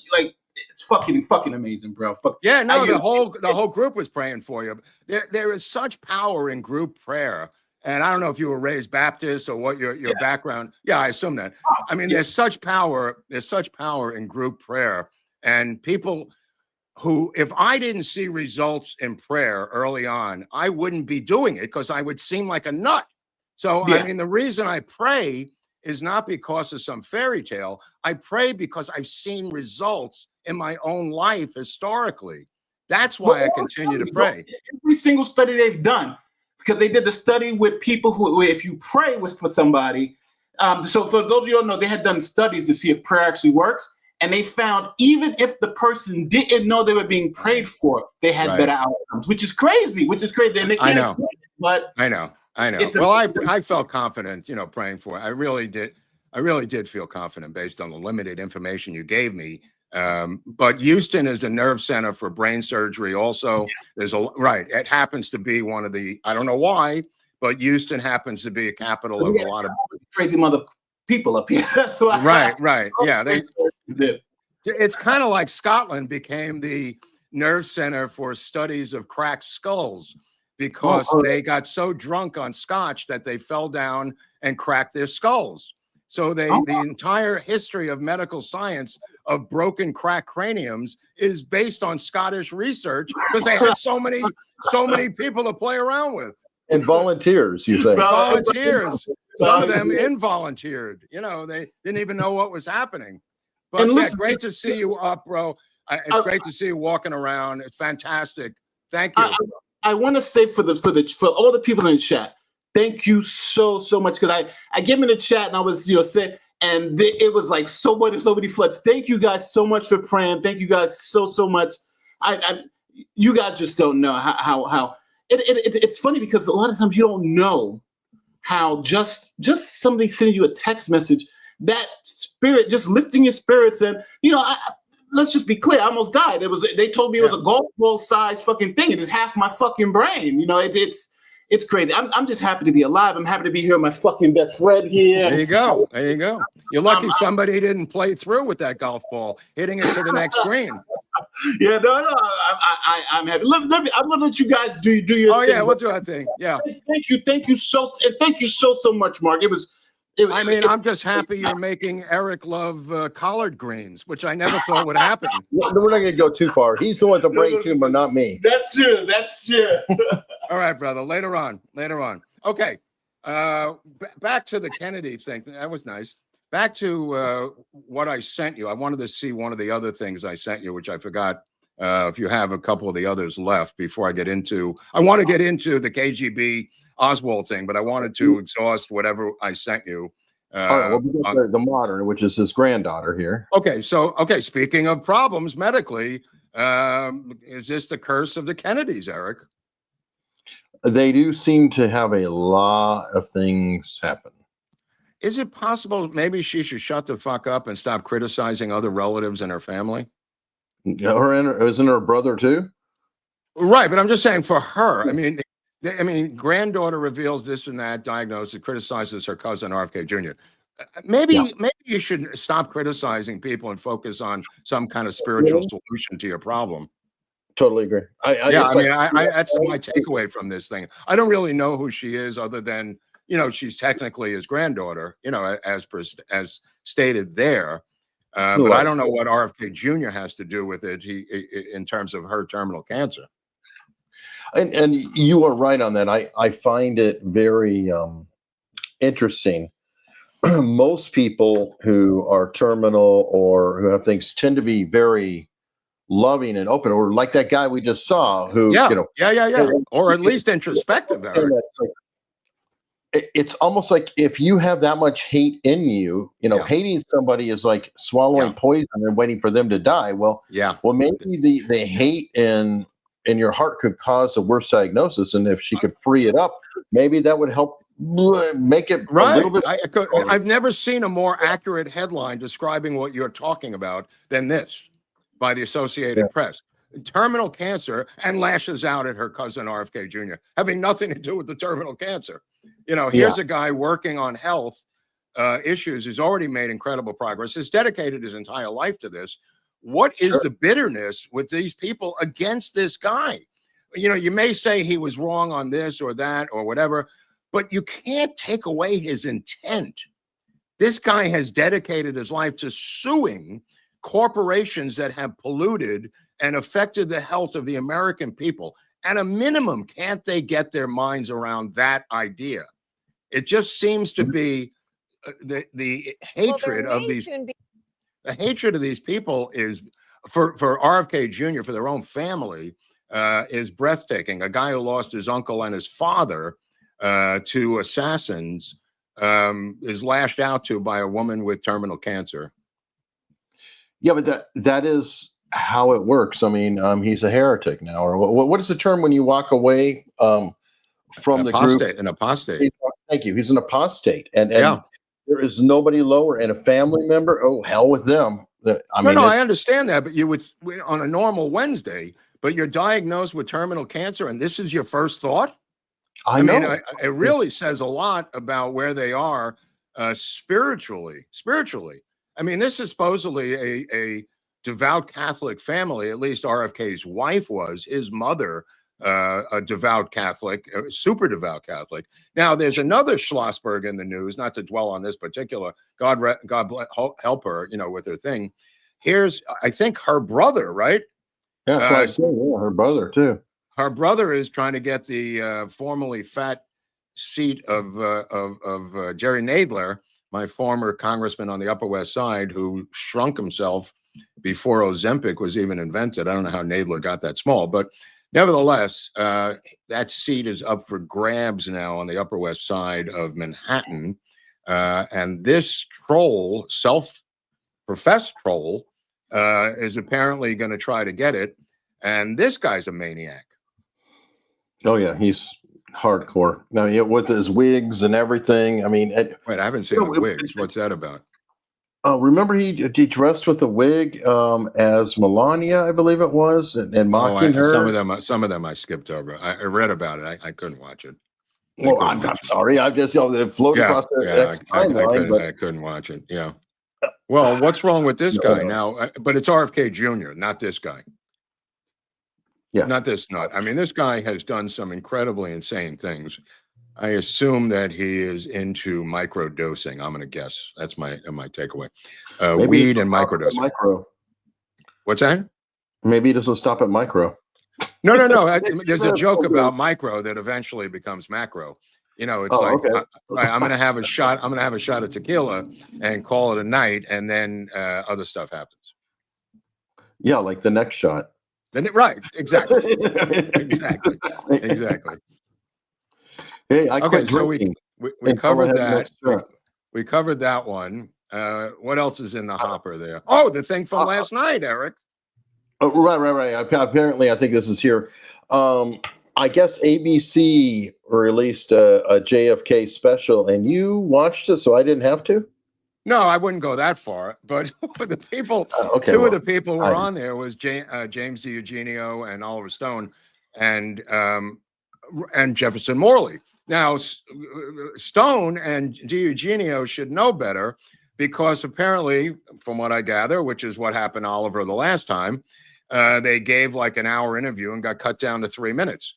it's fucking amazing, bro. Yeah, no, the whole group was praying for you. There is such power in group prayer. And I don't know if you were raised Baptist or what your background. Yeah, I assume that. I mean, there's such power in group prayer. And people who, if I didn't see results in prayer early on, I wouldn't be doing it because I would seem like a nut. So, I mean, the reason I pray is not because of some fairy tale. I pray because I've seen results in my own life historically. That's why I continue to pray. Every single study they've done, because they did the study with people who, if you pray was for somebody. So for those of you who don't know, they had done studies to see if prayer actually works. And they found even if the person didn't know they were being prayed for, they had better outcomes, which is crazy. And they can't explain it, but I know. Well, I felt confident, you know, praying for it. I really did feel confident based on the limited information you gave me. But Houston is a nerve center for brain surgery. Also, it happens to be one of the, I don't know why, but Houston happens to be a capital of a lot of crazy mother people up here. That's why. Right. Yeah. It's kind of like Scotland became the nerve center for studies of cracked skulls because they got so drunk on scotch that they fell down and cracked their skulls. So the entire history of medical science of broken cracked craniums is based on Scottish research because they had so many people to play around with. And volunteers, you say? Volunteers. Some of them involunteered. You know, they didn't even know what was happening. But listen, great to see you up, bro. It's great to see you walking around. It's fantastic. Thank you. I want to say for all the people in the chat, thank you so much, because I get in the chat and I was saying, and it was like so many floods. Thank you guys so much for praying. Thank you guys so much. You guys just don't know how it's funny because a lot of times you don't know how just somebody sending you a text message, that spirit just lifting your spirits. And let's just be clear, I almost died. They told me it was a golf ball size fucking thing. It is half my fucking brain. It's crazy. I'm just happy to be alive. I'm happy to be here with my fucking best friend here. There you go. You're lucky somebody didn't play through with that golf ball, hitting it to the next green. Yeah, no. I'm happy. I'm gonna let you guys do your thing. Oh yeah, we'll do our thing. Yeah. Thank you so much, Mark. I'm just happy you're making Eric love collard greens, which I never thought would happen. We're not going to go too far. He's the one with the brain tumor, not me. That's true. All right, brother. Later on. Okay. Back to the Kennedy thing. That was nice. Back to what I sent you. I wanted to see one of the other things I sent you, which I forgot. If you have a couple of the others left before I want to get into the KGB Oswald thing, but I wanted to exhaust whatever I sent you. All right, we got the modern, which is his granddaughter here. Okay, speaking of problems medically, is this the curse of the Kennedys, Eric? They do seem to have a lot of things happen. Is it possible maybe she should shut the fuck up and stop criticizing other relatives in her family? Isn't her brother too? Right, but I'm just saying for her. I mean, granddaughter reveals this and that, diagnosis, criticizes her cousin RFK Jr. Maybe you should stop criticizing people and focus on some kind of spiritual solution to your problem. Totally agree. That's my takeaway from this thing. I don't really know who she is, other than she's technically his granddaughter, as stated there. But I don't know what RFK Jr. has to do with it. In terms of her terminal cancer. And you are right on that. I find it very interesting. Most people who are terminal or who have things tend to be very loving and open, or like that guy we just saw who, or at least introspective. It's almost like if you have that much hate in you, hating somebody is like swallowing poison and waiting for them to die. Well, maybe the hate in your heart could cause a worse diagnosis, and if she could free it up, maybe that would help make it a little bit. I've never seen a more accurate headline describing what you're talking about than this by the Associated Press. Terminal cancer, and lashes out at her cousin RFK Jr., having nothing to do with the terminal cancer. Here's a guy working on health issues who's already made incredible progress, has dedicated his entire life to this. What is the bitterness with these people against this guy? You may say he was wrong on this or that or whatever, but you can't take away his intent. This guy has dedicated his life to suing corporations that have polluted and affected the health of the American people. At a minimum, can't they get their minds around that idea? It just seems to be the hatred of these. The hatred of these people is for RFK Jr., for their own family, is breathtaking. A guy who lost his uncle and his father to assassins is lashed out to by a woman with terminal cancer. Yeah, but that is how it works. I mean, he's a heretic now, or what is the term when you walk away from the group? An apostate. Thank you. He's an apostate, and there is nobody lower, and a family member. Oh, hell with them. I understand that, but you would on a normal Wednesday, but you're diagnosed with terminal cancer, and this is your first thought. I mean, it really says a lot about where they are spiritually. I mean, this is supposedly a devout Catholic family. At least RFK's wife was. His mother, a devout Catholic, super devout Catholic. Now, there's another Schlossberg in the news, not to dwell on this particular, God help her, with her thing. Here's, I think, her brother, right? Yeah, that's what I said. Yeah, her brother, too. Her brother is trying to get the formerly fat seat of Jerry Nadler, my former congressman on the Upper West Side, who shrunk himself before Ozempic was even invented. I don't know how Nadler got that small, but nevertheless, that seat is up for grabs now on the Upper West Side of Manhattan. And this troll, self-professed troll, is apparently going to try to get it. And this guy's a maniac. Oh yeah, he's hardcore. Now, with his wigs and everything. I mean, wait, I haven't seen the wigs. What's that about? Remember he dressed with a wig as Melania, I believe it was, and mocking her. Some of them I skipped over. I read about it. I couldn't watch it. Well, I'm sorry. I just it floated across the timeline. I couldn't watch it. Yeah. Well, what's wrong with this guy now? But it's RFK Jr., not this guy. Yeah. Not this nut. I mean, this guy has done some incredibly insane things. I assume that he is into microdosing. I'm going to guess. That's my takeaway. Weed and microdosing. Micro. What's that? Maybe he doesn't stop at micro. No. There's a joke about micro that eventually becomes macro. You know, it's I'm going to have a shot. I'm going to have a shot of tequila and call it a night, and then other stuff happens. Yeah, like the next shot. Right. Exactly. Exactly. Hey, I quit drinking. So we covered that. We covered that one. What else is in the hopper there? Oh, the thing from last night, Eric. Oh, right. Apparently, I think this is here. I guess ABC released a JFK special, and you watched it, so I didn't have to? No, I wouldn't go that far. But the people, two of the people who were on there was James DiEugenio and Oliver Stone and Jefferson Morley. Now, Stone and DiEugenio should know better because apparently, from what I gather, which is what happened to Oliver the last time, they gave like an hour interview and got cut down to 3 minutes.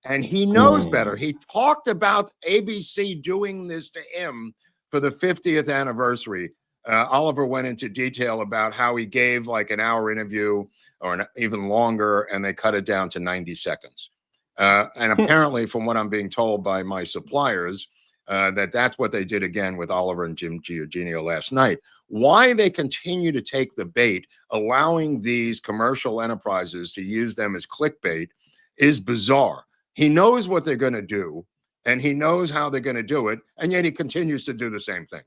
And he knows better. He talked about ABC doing this to him for the 50th anniversary. Oliver went into detail about how he gave like an hour interview or even longer, and they cut it down to 90 seconds. And apparently, from what I'm being told by my suppliers, that's what they did again with Oliver and Jim DiEugenio last night. Why they continue to take the bait, allowing these commercial enterprises to use them as clickbait, is bizarre. He knows what they're going to do, and he knows how they're going to do it, and yet he continues to do the same thing.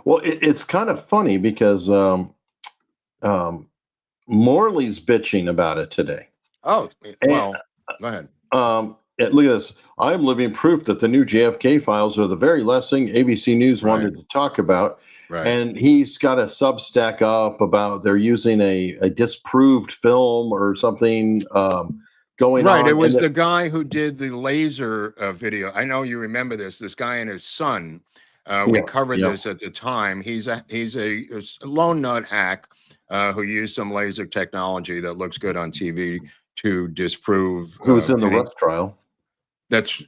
Well, it's kind of funny because Morley's bitching about it today. Oh, well, go ahead. Look at this. I'm living proof that the new JFK files are the very last thing ABC News wanted to talk about. Right. And he's got a Substack up about they're using a disproved film or something going on. Right. It was the guy who did the laser video. I know you remember this. This guy and his son. We covered this at the time. He's a lone nut hack who used some laser technology that looks good on TV to disprove. Who was in the Rush trial? That's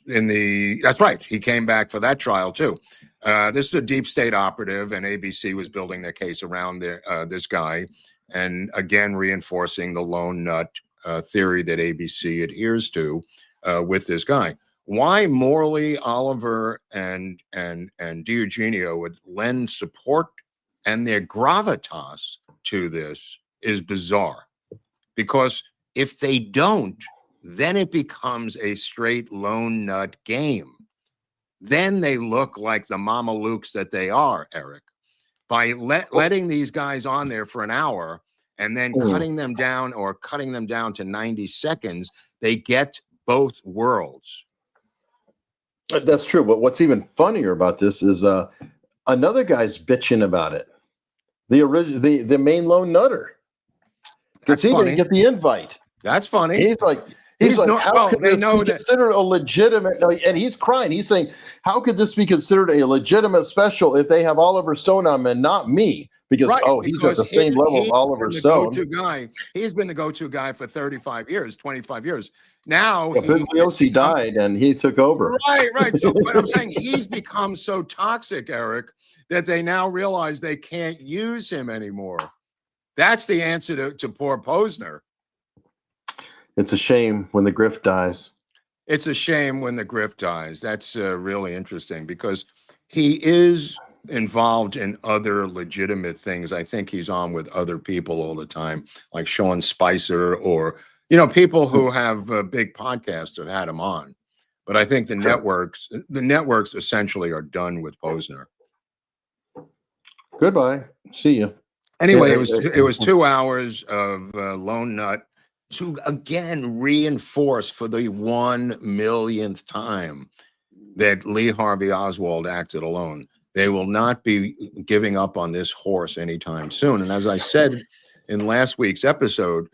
right. He came back for that trial too. This is a deep state operative, and ABC was building their case around this guy, and again reinforcing the lone nut theory that ABC adheres to with this guy. Why Morley, Oliver, and DiEugenio would lend support and their gravitas to this is bizarre, because if they don't, then it becomes a straight lone nut game. Then they look like the mamalukes that they are, Eric. By letting these guys on there for an hour and then cutting them down to 90 seconds, they get both worlds. That's true. But what's even funnier about this is another guy's bitching about it. The main lone nutter. Because he didn't get the invite. That's funny. He's like, how could this be considered a legitimate? And he's crying. He's saying, how could this be considered a legitimate special if they have Oliver Stone on and not me? Because he's at the same level of Oliver Stone. He's been the go-to guy for 35 years, 25 years. Now he died and he took over. Right. So but I'm saying he's become so toxic, Eric, that they now realize they can't use him anymore. That's the answer to poor Posner. It's a shame when the grift dies. It's a shame when the grift dies. That's really interesting because he is involved in other legitimate things. I think he's on with other people all the time, like Sean Spicer or, people who have big podcasts have had him on. But I think the networks essentially are done with Posner. Goodbye. See you. Anyway, it was 2 hours of Lone Nut to again reinforce for the 1 millionth time that Lee Harvey Oswald acted alone. They will not be giving up on this horse anytime soon. And as I said in last week's episode,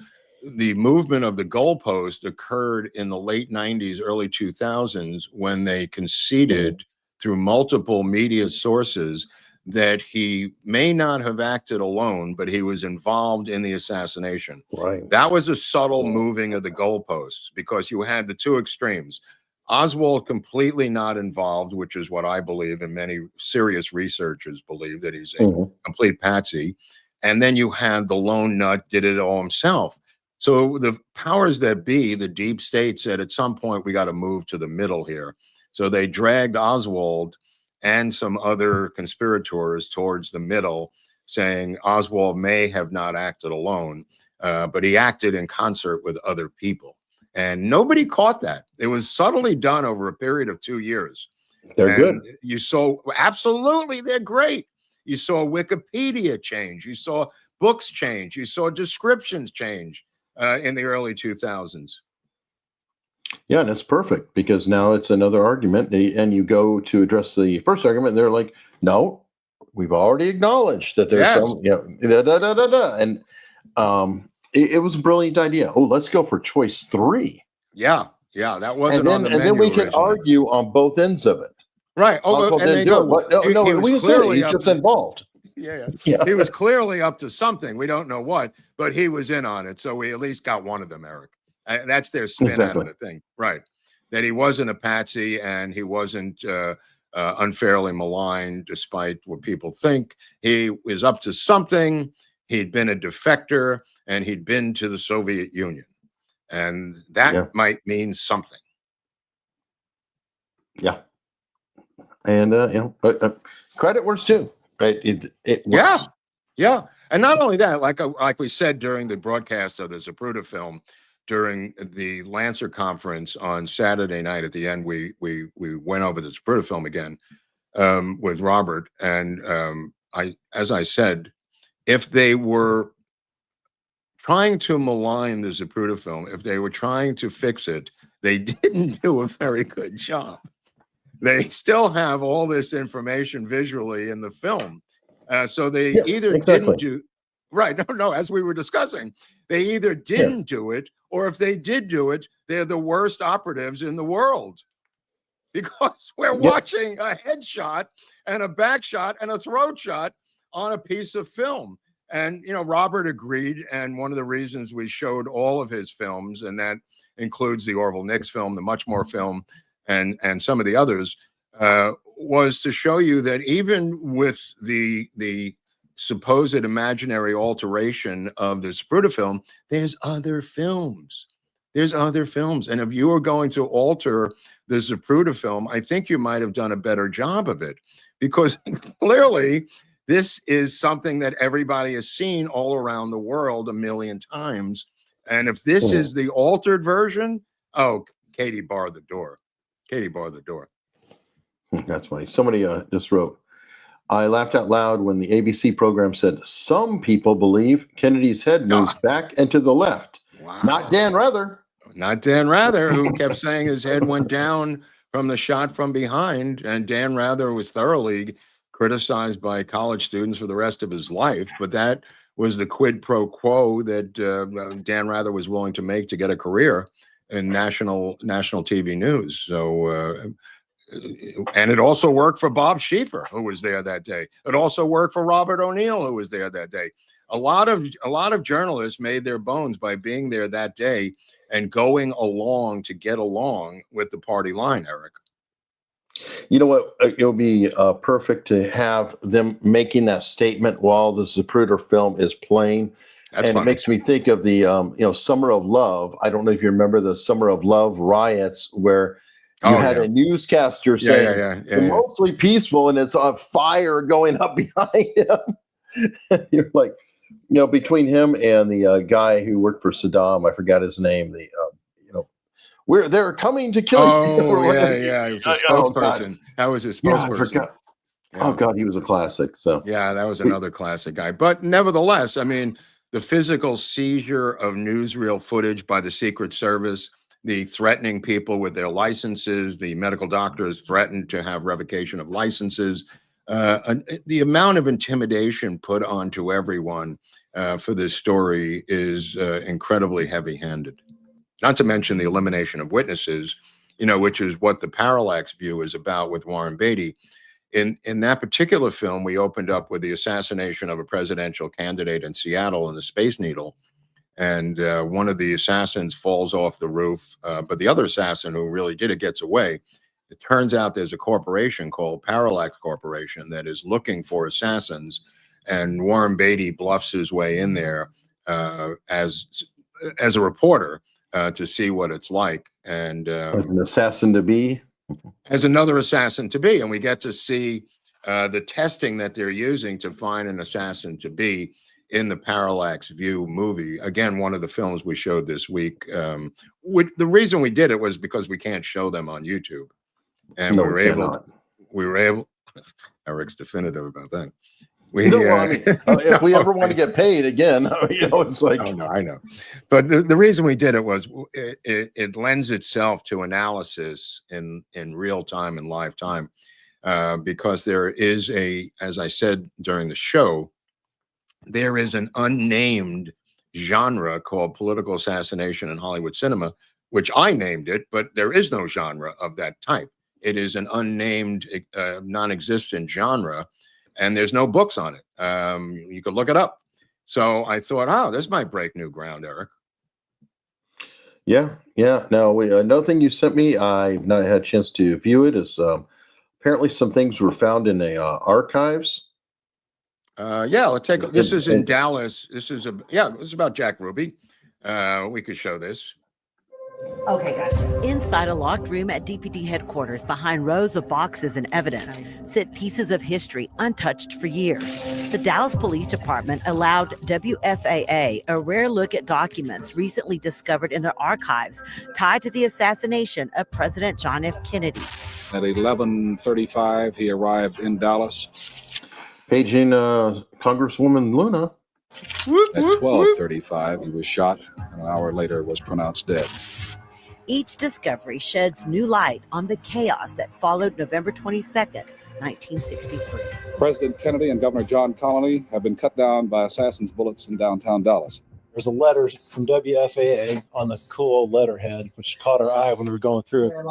the movement of the goalpost occurred in the late 90s, early 2000s, when they conceded through multiple media sources that he may not have acted alone, but he was involved in the assassination. Right. That was a subtle moving of the goalposts, because you had the two extremes. Oswald completely not involved, which is what I believe, and many serious researchers believe, that he's a complete patsy. And then you had the Lone Nut did it all himself. So the powers that be, the deep state, said at some point we got to move to the middle here. So they dragged Oswald and some other conspirators towards the middle, saying Oswald may have not acted alone, but he acted in concert with other people. And nobody caught that. It was subtly done over a period of 2 years. They're good. You saw, absolutely, they're great. You saw Wikipedia change. You saw books change. You saw descriptions change in the early 2000s. Yeah, that's perfect, because now it's another argument, and you go to address the first argument, and they're like, no, we've already acknowledged that there's some, and it was a brilliant idea. Oh, let's go for choice 3. Yeah, that wasn't on the menu. And then we can originally argue on both ends of it. Right. Oh, and they do. We can say he's just involved. Yeah. He was clearly up to something. We don't know what, but he was in on it. So we at least got one of them, Eric. And that's their spin out of the thing. Right. That he wasn't a patsy, and he wasn't unfairly maligned, despite what people think. He was up to something. He'd been a defector, and he'd been to the Soviet Union. And that might mean something. Yeah. And, credit where it's due. Right? It works. Yeah. And not only that, like we said during the broadcast of the Zapruder film, during the Lancer Conference on Saturday night, at the end, we went over the Zapruder film again with Robert. And as I said, if they were trying to malign the Zapruder film, if they were trying to fix it, they didn't do a very good job. They still have all this information visually in the film. So they either didn't do, right, no, as we were discussing, they either didn't do it, or if they did do it, they're the worst operatives in the world. Because we're watching a headshot and a back shot and a throat shot on a piece of film. And, Robert agreed. And one of the reasons we showed all of his films, and that includes the Orville Nix film, the Much More film, and some of the others, was to show you that even with the supposed imaginary alteration of the Zapruder film, there's other films. And if you were going to alter the Zapruder film, I think you might have done a better job of it, because clearly this is something that everybody has seen all around the world 1 million times. And if this is the altered version, Katie barred the door. That's funny. Somebody just wrote, I laughed out loud when the ABC program said, some people believe Kennedy's head moves back and to the left. Wow. Not Dan Rather. Not Dan Rather, who kept saying his head went down from the shot from behind. And Dan Rather was thoroughly criticized by college students for the rest of his life. But that was the quid pro quo that Dan Rather was willing to make to get a career in national TV news. So, and it also worked for Bob Schieffer, who was there that day. It also worked for Robert O'Neill, who was there that day. A lot of journalists made their bones by being there that day and going along to get along with the party line, Eric. You know what? It'll be perfect to have them making that statement while the Zapruder film is playing. That's and funny. It makes me think of the, Summer of Love. I don't know if you remember the Summer of Love riots, where you had a newscaster saying mostly peaceful, and it's on fire going up behind him. You're like, between him and the guy who worked for Saddam, I forgot his name, they're coming to kill you. Oh, yeah. He was a spokesperson. That was his spokesperson. I forgot. Yeah. Oh, God, he was a classic. So yeah, that was another classic guy. But nevertheless, I mean, the physical seizure of newsreel footage by the Secret Service, the threatening people with their licenses, the medical doctors threatened to have revocation of licenses, the amount of intimidation put onto everyone for this story is incredibly heavy-handed. Not to mention the elimination of witnesses, which is what the parallax view is about with Warren Beatty. In that particular film, we opened up with the assassination of a presidential candidate in Seattle in the Space Needle. And one of the assassins falls off the roof, but the other assassin who really did it gets away. It turns out there's a corporation called Parallax Corporation that is looking for assassins, and Warren Beatty bluffs his way in there as a reporter to see what it's like. And as an assassin to be. As another assassin to be, and we get to see the testing that they're using to find an assassin to be in the Parallax View movie. Again, one of the films we showed this week. The reason we did it was because we can't show them on YouTube, and we were able. Eric's definitive about that. If we ever want to get paid again, it's like. Oh, no, I know. But the reason we did it was it lends itself to analysis in real time and live time, because there is as I said during the show, there is an unnamed genre called political assassination in Hollywood cinema, which I named it, but there is no genre of that type. It is an unnamed, non-existent genre. And there's no books on it. You could look it up. So I thought, this might break new ground, Eric. Yeah. Now, another thing you sent me, I've not had a chance to view it, is apparently some things were found in the archives. Let's take. This is in Dallas. This is about Jack Ruby. We could show this. Okay, gotcha. Inside a locked room at DPD headquarters, behind rows of boxes and evidence, sit pieces of history untouched for years. The Dallas Police Department allowed WFAA a rare look at documents recently discovered in their archives tied to the assassination of President John F. Kennedy. At 11:35, he arrived in Dallas. Paging Congresswoman Luna. At 12:35, he was shot, and an hour later was pronounced dead. Each discovery sheds new light on the chaos that followed November 22nd, 1963. President Kennedy and Governor John Connally have been cut down by assassins' bullets in downtown Dallas. There's a letter from WFAA on the cool letterhead, which caught our eye when we were going through it.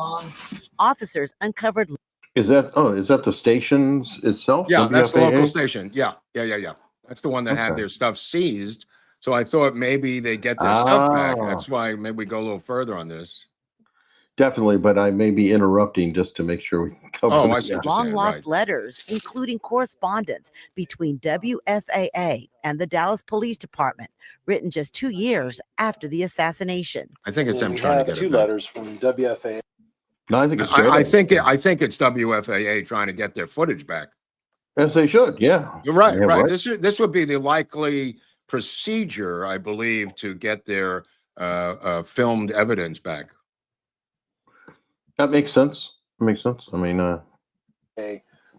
Officers uncovered. Is that the stations itself? Yeah, WFAA? That's the local station. Yeah. That's the one that had their stuff seized. So I thought maybe they get their stuff back. That's why maybe we go a little further on this. Definitely, but I may be interrupting just to make sure we cover long lost letters, including correspondence between WFAA and the Dallas Police Department, written just 2 years after the assassination. I think it's them trying to get two letters from WFAA. No, I think it's I think it's WFAA trying to get their footage back. As they should, yeah. You're right, right. This would be the likely procedure, I believe, to get their filmed evidence back. That makes sense. I mean,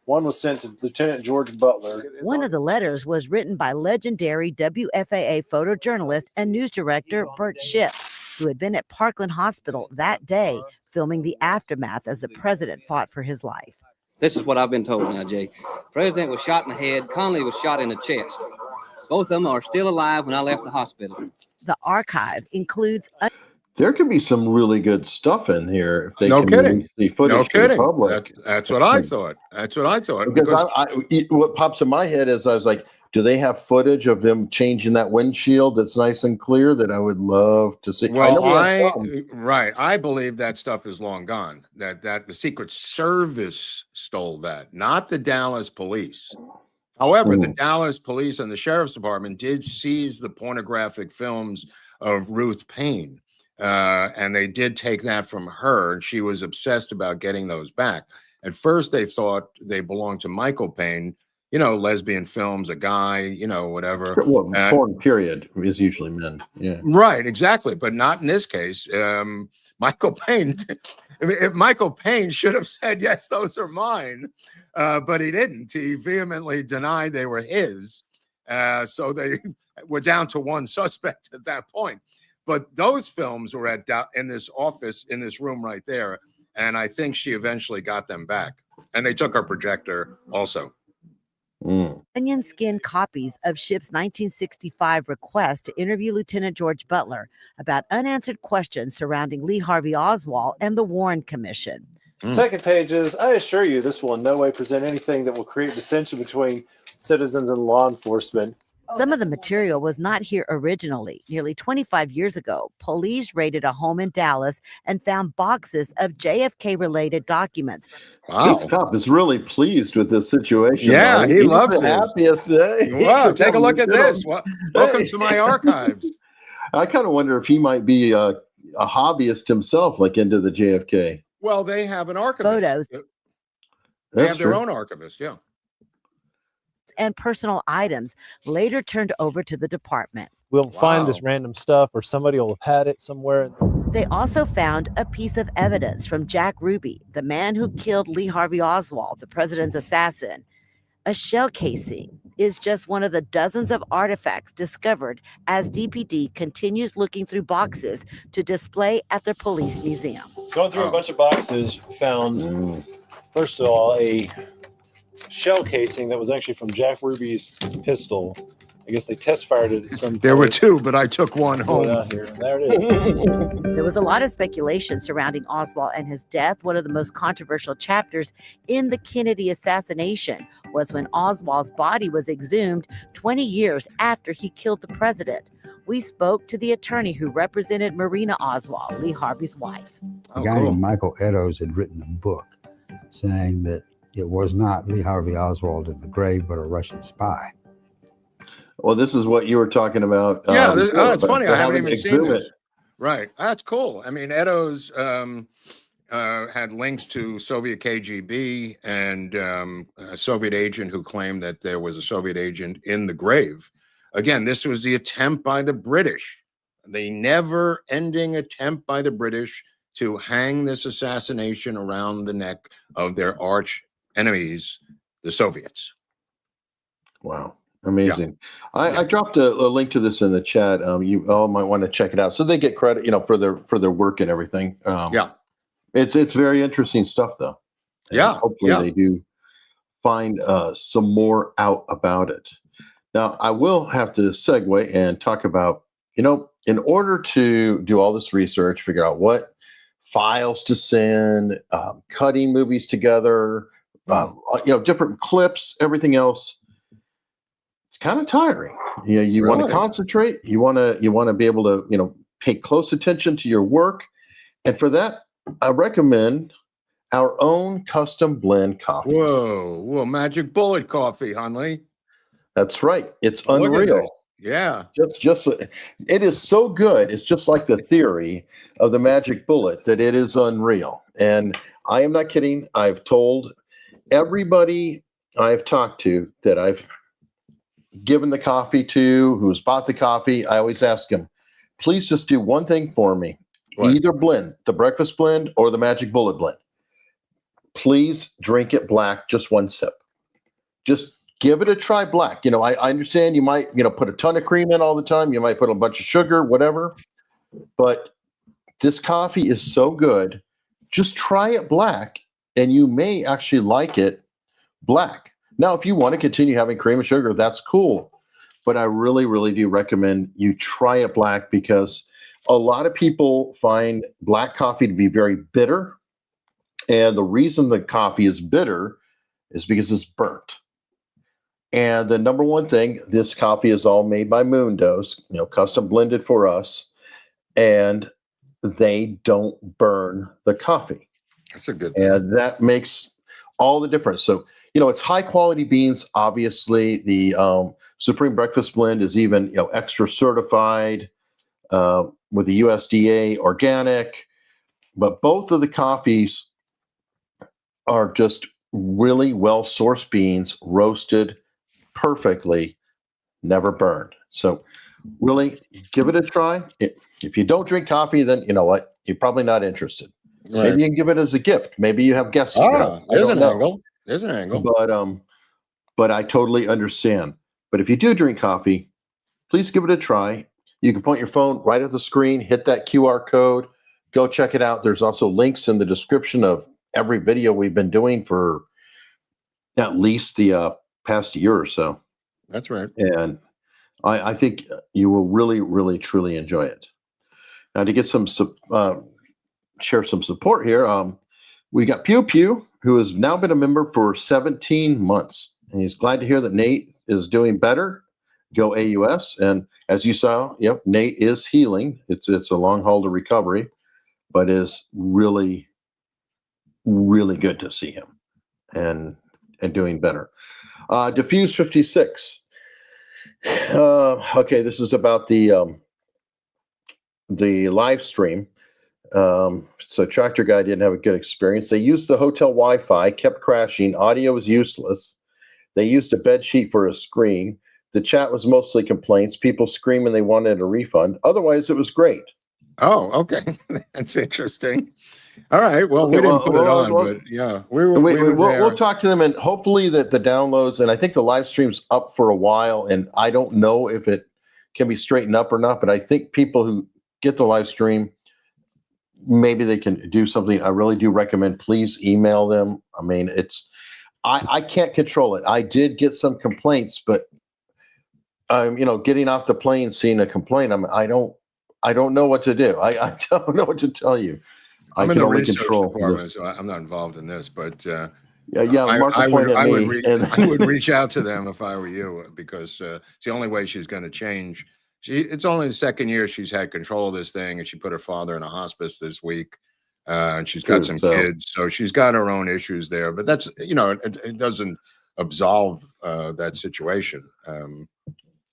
one was sent to Lieutenant George Butler. One of the letters was written by legendary WFAA photojournalist and news director Bert Schiff, who had been at Parkland Hospital that day filming the aftermath as the president fought for his life. This is what I've been told now, Jay. President was shot in the head. Connally was shot in the chest. Both of them are still alive when I left the hospital. The archive includes there could be some really good stuff in here if they no can kidding. The footage No to kidding. the public. That's what I thought. Because what pops in my head is I was like, do they have footage of them changing that windshield that's nice and clear that I would love to see? Well, I believe that stuff is long gone. That the Secret Service stole that, not the Dallas police. However, the Dallas police and the sheriff's department did seize the pornographic films of Ruth Payne. And they did take that from her, and she was obsessed about getting those back. At first, they thought they belonged to Michael Payne, lesbian films, a guy, whatever. Well, porn period is usually men. Yeah. Right, exactly. But not in this case. Michael Payne. If Michael Payne should have said, yes, those are mine, but he didn't. He vehemently denied they were his. So they were down to one suspect at that point. But those films were in this office, in this room right there. And I think she eventually got them back. And they took her projector also. Onion skin copies of Ship's 1965 request to interview Lieutenant George Butler about unanswered questions surrounding Lee Harvey Oswald and the Warren Commission. Second page is, I assure you, this will in no way present anything that will create dissension between citizens and law enforcement. Some of the material was not here originally. Nearly 25 years ago, police raided a home in Dallas and found boxes of JFK-related documents. Wow. This cop is really pleased with this situation. Yeah, he loves the this. Happiest, Wow, take a look at this. Welcome to my archives. I kind of wonder if he might be a hobbyist himself, like into the JFK. Well, they have an archivist. Photos. They have their own archivist, yeah. And personal items later turned over to the department. We'll find this random stuff, or somebody will have had it somewhere. They also found a piece of evidence from Jack Ruby, the man who killed Lee Harvey Oswald, the president's assassin. A shell casing is just one of the dozens of artifacts discovered as DPD continues looking through boxes to display at the police museum. Going through a bunch of boxes, found, first of all, a shell casing that was actually from Jack Ruby's pistol. I guess they test fired it at some point. There were two, but I took one home. Here. There it is. There was a lot of speculation surrounding Oswald and his death. One of the most controversial chapters in the Kennedy assassination was when Oswald's body was exhumed 20 years after he killed the president. We spoke to the attorney who represented Marina Oswald, Lee Harvey's wife. A guy named Michael Eddowes had written a book saying that it was not Lee Harvey Oswald in the grave, but a Russian spy. Well, this is what you were talking about. Yeah, it's funny. I haven't even seen this. Right. That's cool. I mean, Eddowes had links to Soviet KGB and a Soviet agent who claimed that there was a Soviet agent in the grave. Again, this was the attempt by the British, the never-ending attempt by the British to hang this assassination around the neck of their arch enemies, the Soviets. Wow. Amazing. Yeah. I dropped a link to this in the chat. You all might want to check it out. So they get credit, for their work and everything. It's very interesting stuff, though. And hopefully they do find some more out about it. Now, I will have to segue and talk about, in order to do all this research, figure out what files to send, cutting movies together, different clips, everything else. It's kind of tiring. You want to concentrate. You want to be able to, pay close attention to your work. And for that, I recommend our own custom blend coffee. Whoa, Magic Bullet coffee, Hunley. That's right. It's unreal. Yeah. Just it is so good. It's just like the theory of the Magic Bullet that it is unreal. And I am not kidding. I've told everybody I've talked to that I've given the coffee to, who's bought the coffee, I always ask them, please just do one thing for me. What? Either blend, the breakfast blend or the Magic Bullet blend. Please drink it black, just one sip. Just give it a try black. I understand you might, put a ton of cream in all the time. You might put a bunch of sugar, whatever. But this coffee is so good. Just try it black, and you may actually like it black. Now, if you want to continue having cream and sugar, that's cool. But I really, really do recommend you try it black, because a lot of people find black coffee to be very bitter. And the reason the coffee is bitter is because it's burnt. And the number one thing, this coffee is all made by Mundos, custom blended for us. And they don't burn the coffee. That's a good thing. And that makes all the difference. So, it's high quality beans. Obviously, the Supreme Breakfast Blend is even, extra certified with the USDA organic. But both of the coffees are just really well sourced beans, roasted perfectly, never burned. So really give it a try. If you don't drink coffee, then you know what? You're probably not interested. Right. Maybe you can give it as a gift. Maybe you have guests. There's an angle. There's an angle. But I totally understand. But if you do drink coffee, please give it a try. You can point your phone right at the screen, hit that QR code, go check it out. There's also links in the description of every video we've been doing for at least the past year or so. That's right. And I think you will really, really, truly enjoy it. Now, to get some share some support here, we got Pew Pew, who has now been a member for 17 months. And he's glad to hear that Nate is doing better. Go AUS. And as you saw, yep, Nate is healing. It's a long haul to recovery, but is really, really good to see him and doing better. Diffuse 56. Okay, this is about the live stream. So Tractor Guy didn't have a good experience. They used the hotel Wi-Fi, kept crashing. Audio was useless. They used a bed sheet for a screen. The chat was mostly complaints. People screaming they wanted a refund. Otherwise, it was great. Oh, okay. That's interesting. All right. Well, we didn't put it on, but yeah, we'll talk to them, and hopefully that the downloads, and I think the live stream's up for a while, and I don't know if it can be straightened up or not, but I think people who get the live stream, maybe they can do something. I really do recommend, please email them. I mean, I can't control it. I did get some complaints, but getting off the plane, seeing a complaint, I don't know what to do. I don't know what to tell you. I'm I in can the only research control department, so I'm not involved in this, but Mark I would me. reach out to them if I were you, because it's the only way she's going to change. It's only the second year she's had control of this thing, and she put her father in a hospice this week, and she's got some kids, so she's got her own issues there. But that's it doesn't absolve that situation. And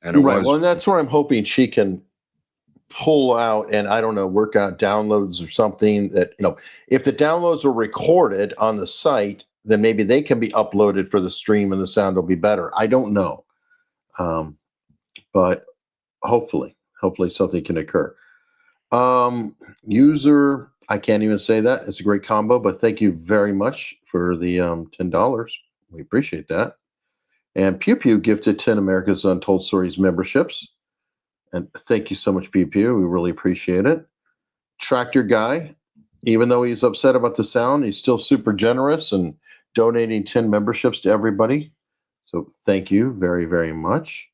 and that's where I'm hoping she can pull out and work out downloads or something that if the downloads are recorded on the site, then maybe they can be uploaded for the stream and the sound will be better. I don't know, but hopefully something can occur. User, I can't even say that. It's a great combo, but thank you very much for the $10. We appreciate that. And Pew Pew gifted 10 America's Untold Stories memberships. And thank you so much, Pew Pew. We really appreciate it. Tractor Guy, even though he's upset about the sound, he's still super generous and donating 10 memberships to everybody. So thank you very, very much.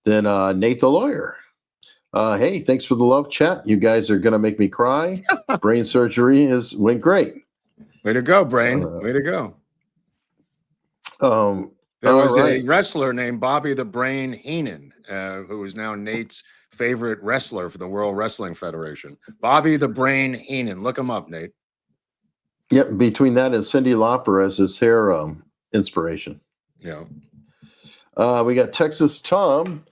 Then Nate the Lawyer. Hey, thanks for the love chat. You guys are going to make me cry. Brain surgery went great. Way to go, Brain. Way to go. There was a wrestler named Bobby the Brain Heenan, who is now Nate's favorite wrestler for the World Wrestling Federation. Bobby the Brain Heenan. Look him up, Nate. Yep, between that and Cyndi Lauper as his hair inspiration. Yeah. We got Texas Tom.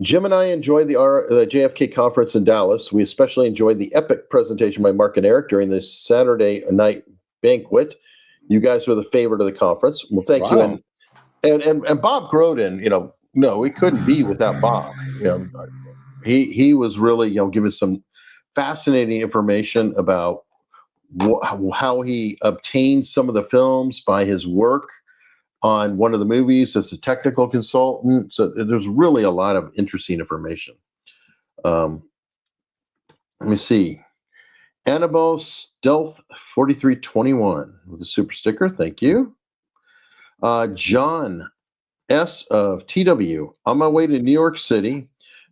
Jim and I enjoyed the JFK conference in Dallas. We especially enjoyed the epic presentation by Mark and Eric during the Saturday night banquet. You guys were the favorite of the conference. Well, thank you. And Bob Grodin, no, we couldn't be without Bob. He was really, giving some fascinating information about how he obtained some of the films by his work on one of the movies as a technical consultant. So there's really a lot of interesting information. Let me see. Annabelle Stealth 4321 with a super sticker. Thank you. John S. of TW. On my way to New York City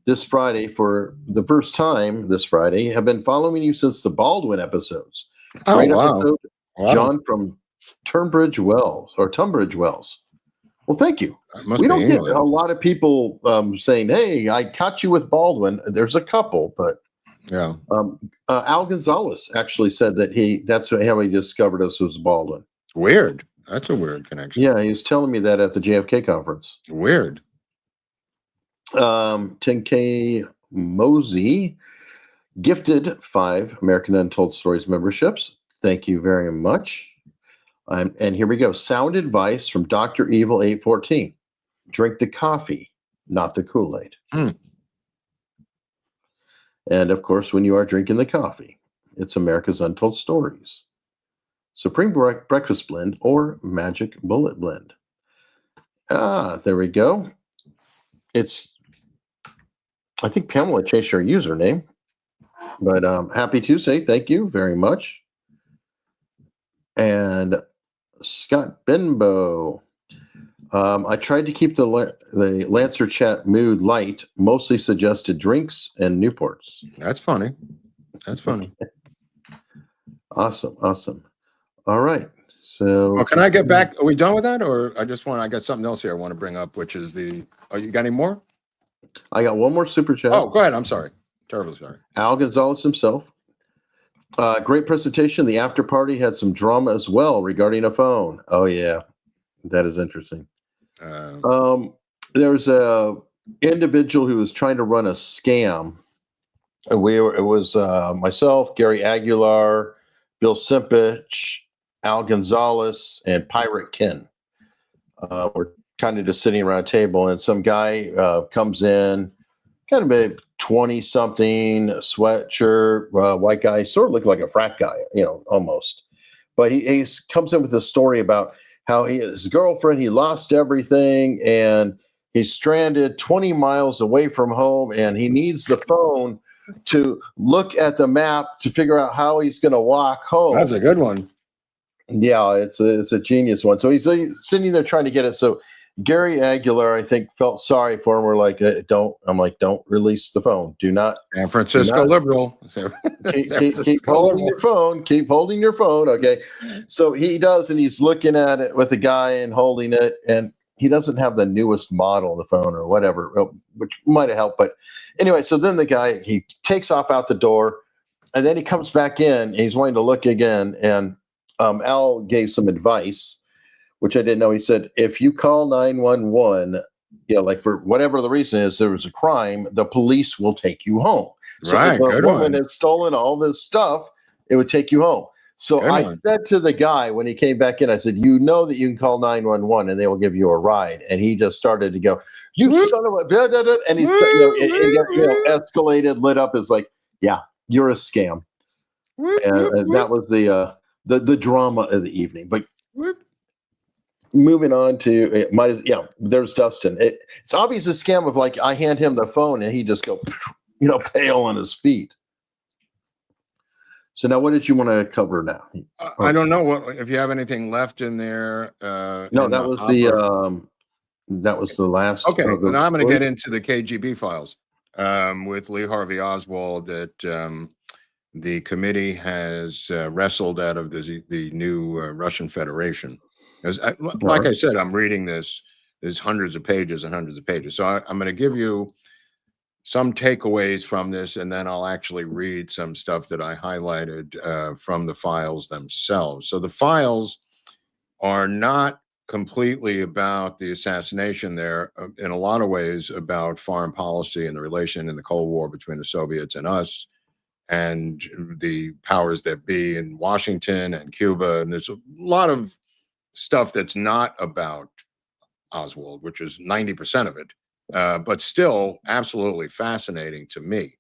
this Friday for the first time this Friday. Have been following you since the Baldwin episodes. Great episode. Wow. John from Tunbridge Wells. Well, thank you. We don't get a lot of people saying, hey, I caught you with Baldwin. There's a couple, but yeah. Al Gonzalez actually said that that's how he discovered us was Baldwin. Weird. That's a weird connection. Yeah, he was telling me that at the JFK conference. Weird. 10K Mosey gifted 5 American Untold Stories memberships. Thank you very much. And here we go. Sound advice from Dr. Evil 814. Drink the coffee, not the Kool-Aid. And of course, when you are drinking the coffee, it's America's Untold Stories, Supreme Breakfast Blend, or Magic Bullet Blend. There we go. I think Pamela changed her username, but happy Tuesday. Thank you very much. And Scott Benbow. I tried to keep the Lancer chat mood light, mostly suggested drinks and Newports. That's funny. That's funny. Awesome. All right. So can I get back? Are we done with that? Or I got something else here I want to bring up, which is you got any more? I got one more super chat. Oh, go ahead. I'm sorry. Terribly sorry. Al Gonzalez himself. Great presentation. The after party had some drama as well regarding a phone. Oh, yeah. That is interesting. There was a individual who was trying to run a scam. It was myself, Gary Aguilar, Bill Simpich, Al Gonzalez, and Pirate Ken. We're kind of just sitting around a table, and some guy comes in, kind of a 20-something, sweatshirt, white guy, sort of looked like a frat guy, almost. But he comes in with a story about how his girlfriend, he lost everything, and he's stranded 20 miles away from home, and he needs the phone to look at the map to figure out how he's going to walk home. That's a good one. Yeah, it's a genius one. So he's sitting there trying to get it. So Gary Aguilar, I think, felt sorry for him. We're like, don't release the phone. Do not. San Francisco liberal. Keep holding your phone. Keep holding your phone. Okay. So he does, and he's looking at it with the guy and holding it, and he doesn't have the newest model of the phone or whatever, which might have helped. But anyway, so then the guy, he takes off out the door, and then he comes back in, and he's wanting to look again. And Al gave some advice, which I didn't know. He said, if you call 911, like for whatever the reason is, there was a crime, the police will take you home. So right, if a woman had stolen all of his stuff, it would take you home. So I said to the guy when he came back in, I said, you know that you can call 911 and they will give you a ride. And he just started to go, you son of a, blah, blah, blah. And he escalated, lit up. It's like, yeah, you're a scam. And that was the drama of the evening. But moving on to there's Dustin. It's obvious a scam of like I hand him the phone and he just go, pale on his feet. So now, what did you want to cover now? I don't know if you have anything left in there. No, that was the last. Okay, well, now I'm going to get into the KGB files with Lee Harvey Oswald that the committee has wrestled out of the new Russian Federation. Like I said, I'm reading this. There's hundreds of pages and hundreds of pages. So I'm going to give you some takeaways from this, and then I'll actually read some stuff that I highlighted from the files themselves. So the files are not completely about the assassination. They're in a lot of ways about foreign policy and the relation in the Cold War between the Soviets and us and the powers that be in Washington and Cuba. And there's a lot of stuff that's not about Oswald, which is 90% of it. But still absolutely fascinating to me,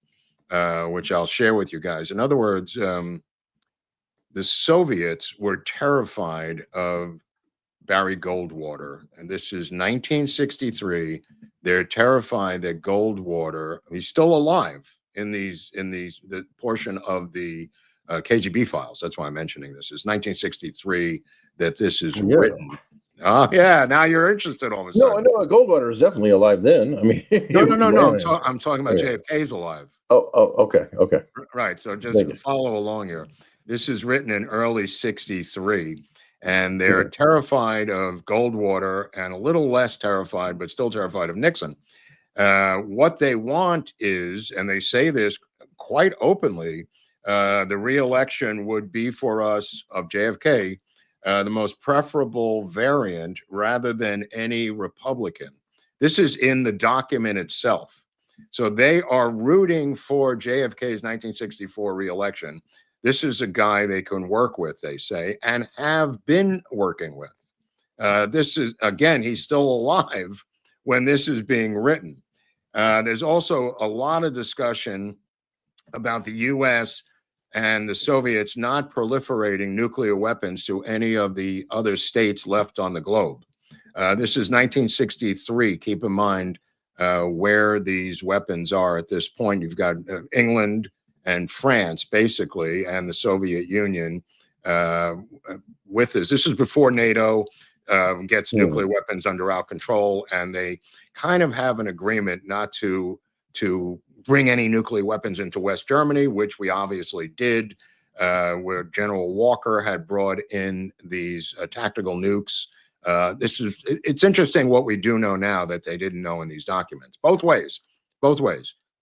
which I'll share with you guys. In other words, the Soviets were terrified of Barry Goldwater, and this is 1963. They're terrified that Goldwater, he's still alive in the portion of the KGB files. That's why I'm mentioning this. It's 1963 that this is written. Oh, yeah. Now you're interested all of a sudden. No, I know Goldwater is definitely alive then. I mean, no. I'm talking about JFK's alive. Oh, okay. Right. So just follow along here. This is written in early 63, and they're terrified of Goldwater and a little less terrified, but still terrified of Nixon. What they want is, and they say this quite openly, the re-election would be for us of JFK, the most preferable variant rather than any Republican. This is in the document itself. So they are rooting for JFK's 1964 re-election. This is a guy they can work with, they say, and have been working with. This is, again, he's still alive when this is being written. There's also a lot of discussion about the U.S. and the Soviets not proliferating nuclear weapons to any of the other states left on the globe. This is 1963. Keep in mind where these weapons are at this point. You've got England and France, basically, and the Soviet Union with this. This is before NATO gets nuclear weapons under our control, and they kind of have an agreement not to bring any nuclear weapons into West Germany, which we obviously did, where General Walker had brought in these tactical nukes. It's interesting what we do know now that they didn't know in these documents. Both ways,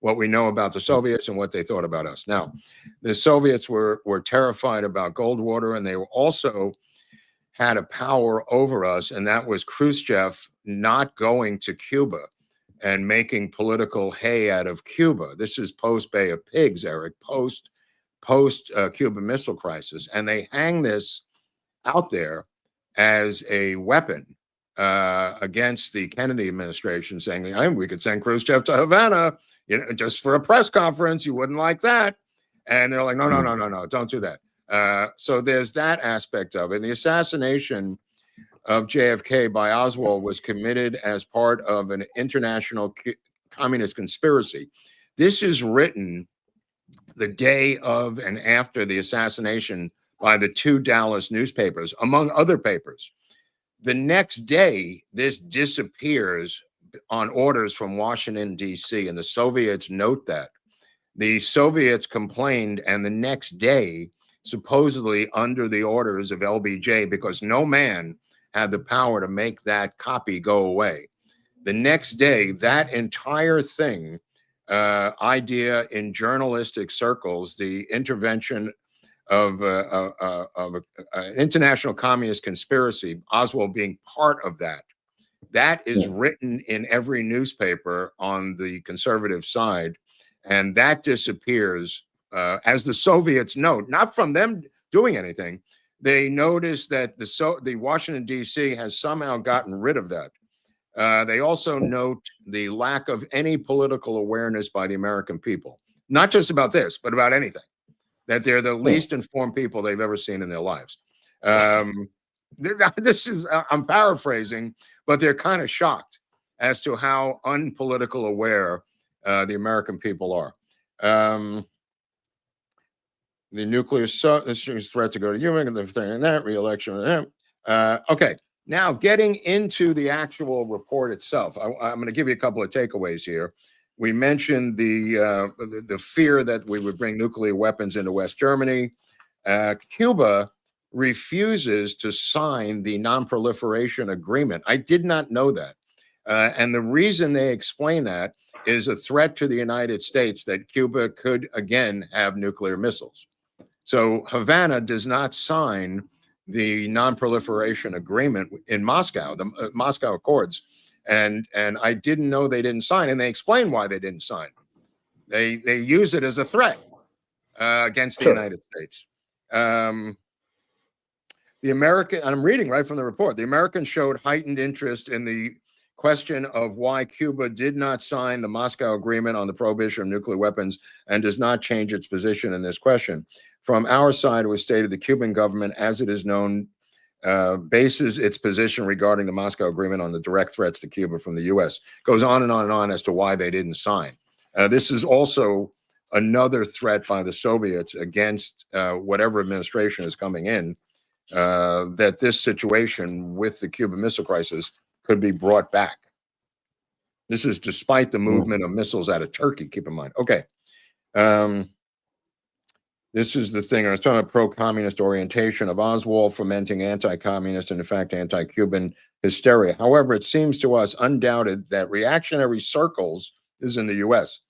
what we know about the Soviets and what they thought about us. Now, the Soviets were terrified about Goldwater, and they were also had a power over us, and that was Khrushchev not going to Cuba and making political hay out of Cuba. This is post Bay of Pigs, Eric, post Cuban Missile Crisis, and they hang this out there as a weapon against the Kennedy administration, saying we could send Khrushchev to Havana, just for a press conference. You wouldn't like that, and they're like, no, don't do that. So there's that aspect of it. The assassination of JFK by Oswald was committed as part of an international communist conspiracy. This is written the day of and after the assassination by the 2 Dallas newspapers, among other papers. The next day, this disappears on orders from Washington, D.C., and the Soviets note that. The Soviets complained, and the next day, supposedly under the orders of LBJ, because no man had the power to make that copy go away. The next day, that entire thing, idea in journalistic circles, the intervention of an international communist conspiracy, Oswald being part of that, that is written in every newspaper on the conservative side, and that disappears as the Soviets note, not from them doing anything. They notice that the Washington, D.C. has somehow gotten rid of that. They also note the lack of any political awareness by the American people, not just about this, but about anything, that they're the least informed people they've ever seen in their lives. This is, I'm paraphrasing, but they're kind of shocked as to how unpolitical aware the American people are. The nuclear threat to go to Human, the thing and that, re-election. Okay, now getting into the actual report itself, I'm going to give you a couple of takeaways here. We mentioned the fear that we would bring nuclear weapons into West Germany. Cuba refuses to sign the non-proliferation agreement. I did not know that. And the reason they explain that is a threat to the United States that Cuba could again have nuclear missiles. So Havana does not sign the non-proliferation agreement in Moscow, the Moscow Accords. And I didn't know they didn't sign, and they explain why they didn't sign. They use it as a threat against the United States. The American, and I'm reading right from the report, the Americans showed heightened interest in the question of why Cuba did not sign the Moscow Agreement on the prohibition of nuclear weapons and does not change its position in this question. From our side, it was stated the Cuban government, as it is known, bases its position regarding the Moscow Agreement on the direct threats to Cuba from the U.S. Goes on and on and on as to why they didn't sign. This is also another threat by the Soviets against whatever administration is coming in, that this situation with the Cuban Missile Crisis could be brought back. This is despite the movement of missiles out of Turkey, keep in mind. Okay. This is the thing. I was talking about pro-communist orientation of Oswald, fomenting anti-communist and, in fact, anti-Cuban hysteria. However, it seems to us undoubted that reactionary circles, this is in the U.S.,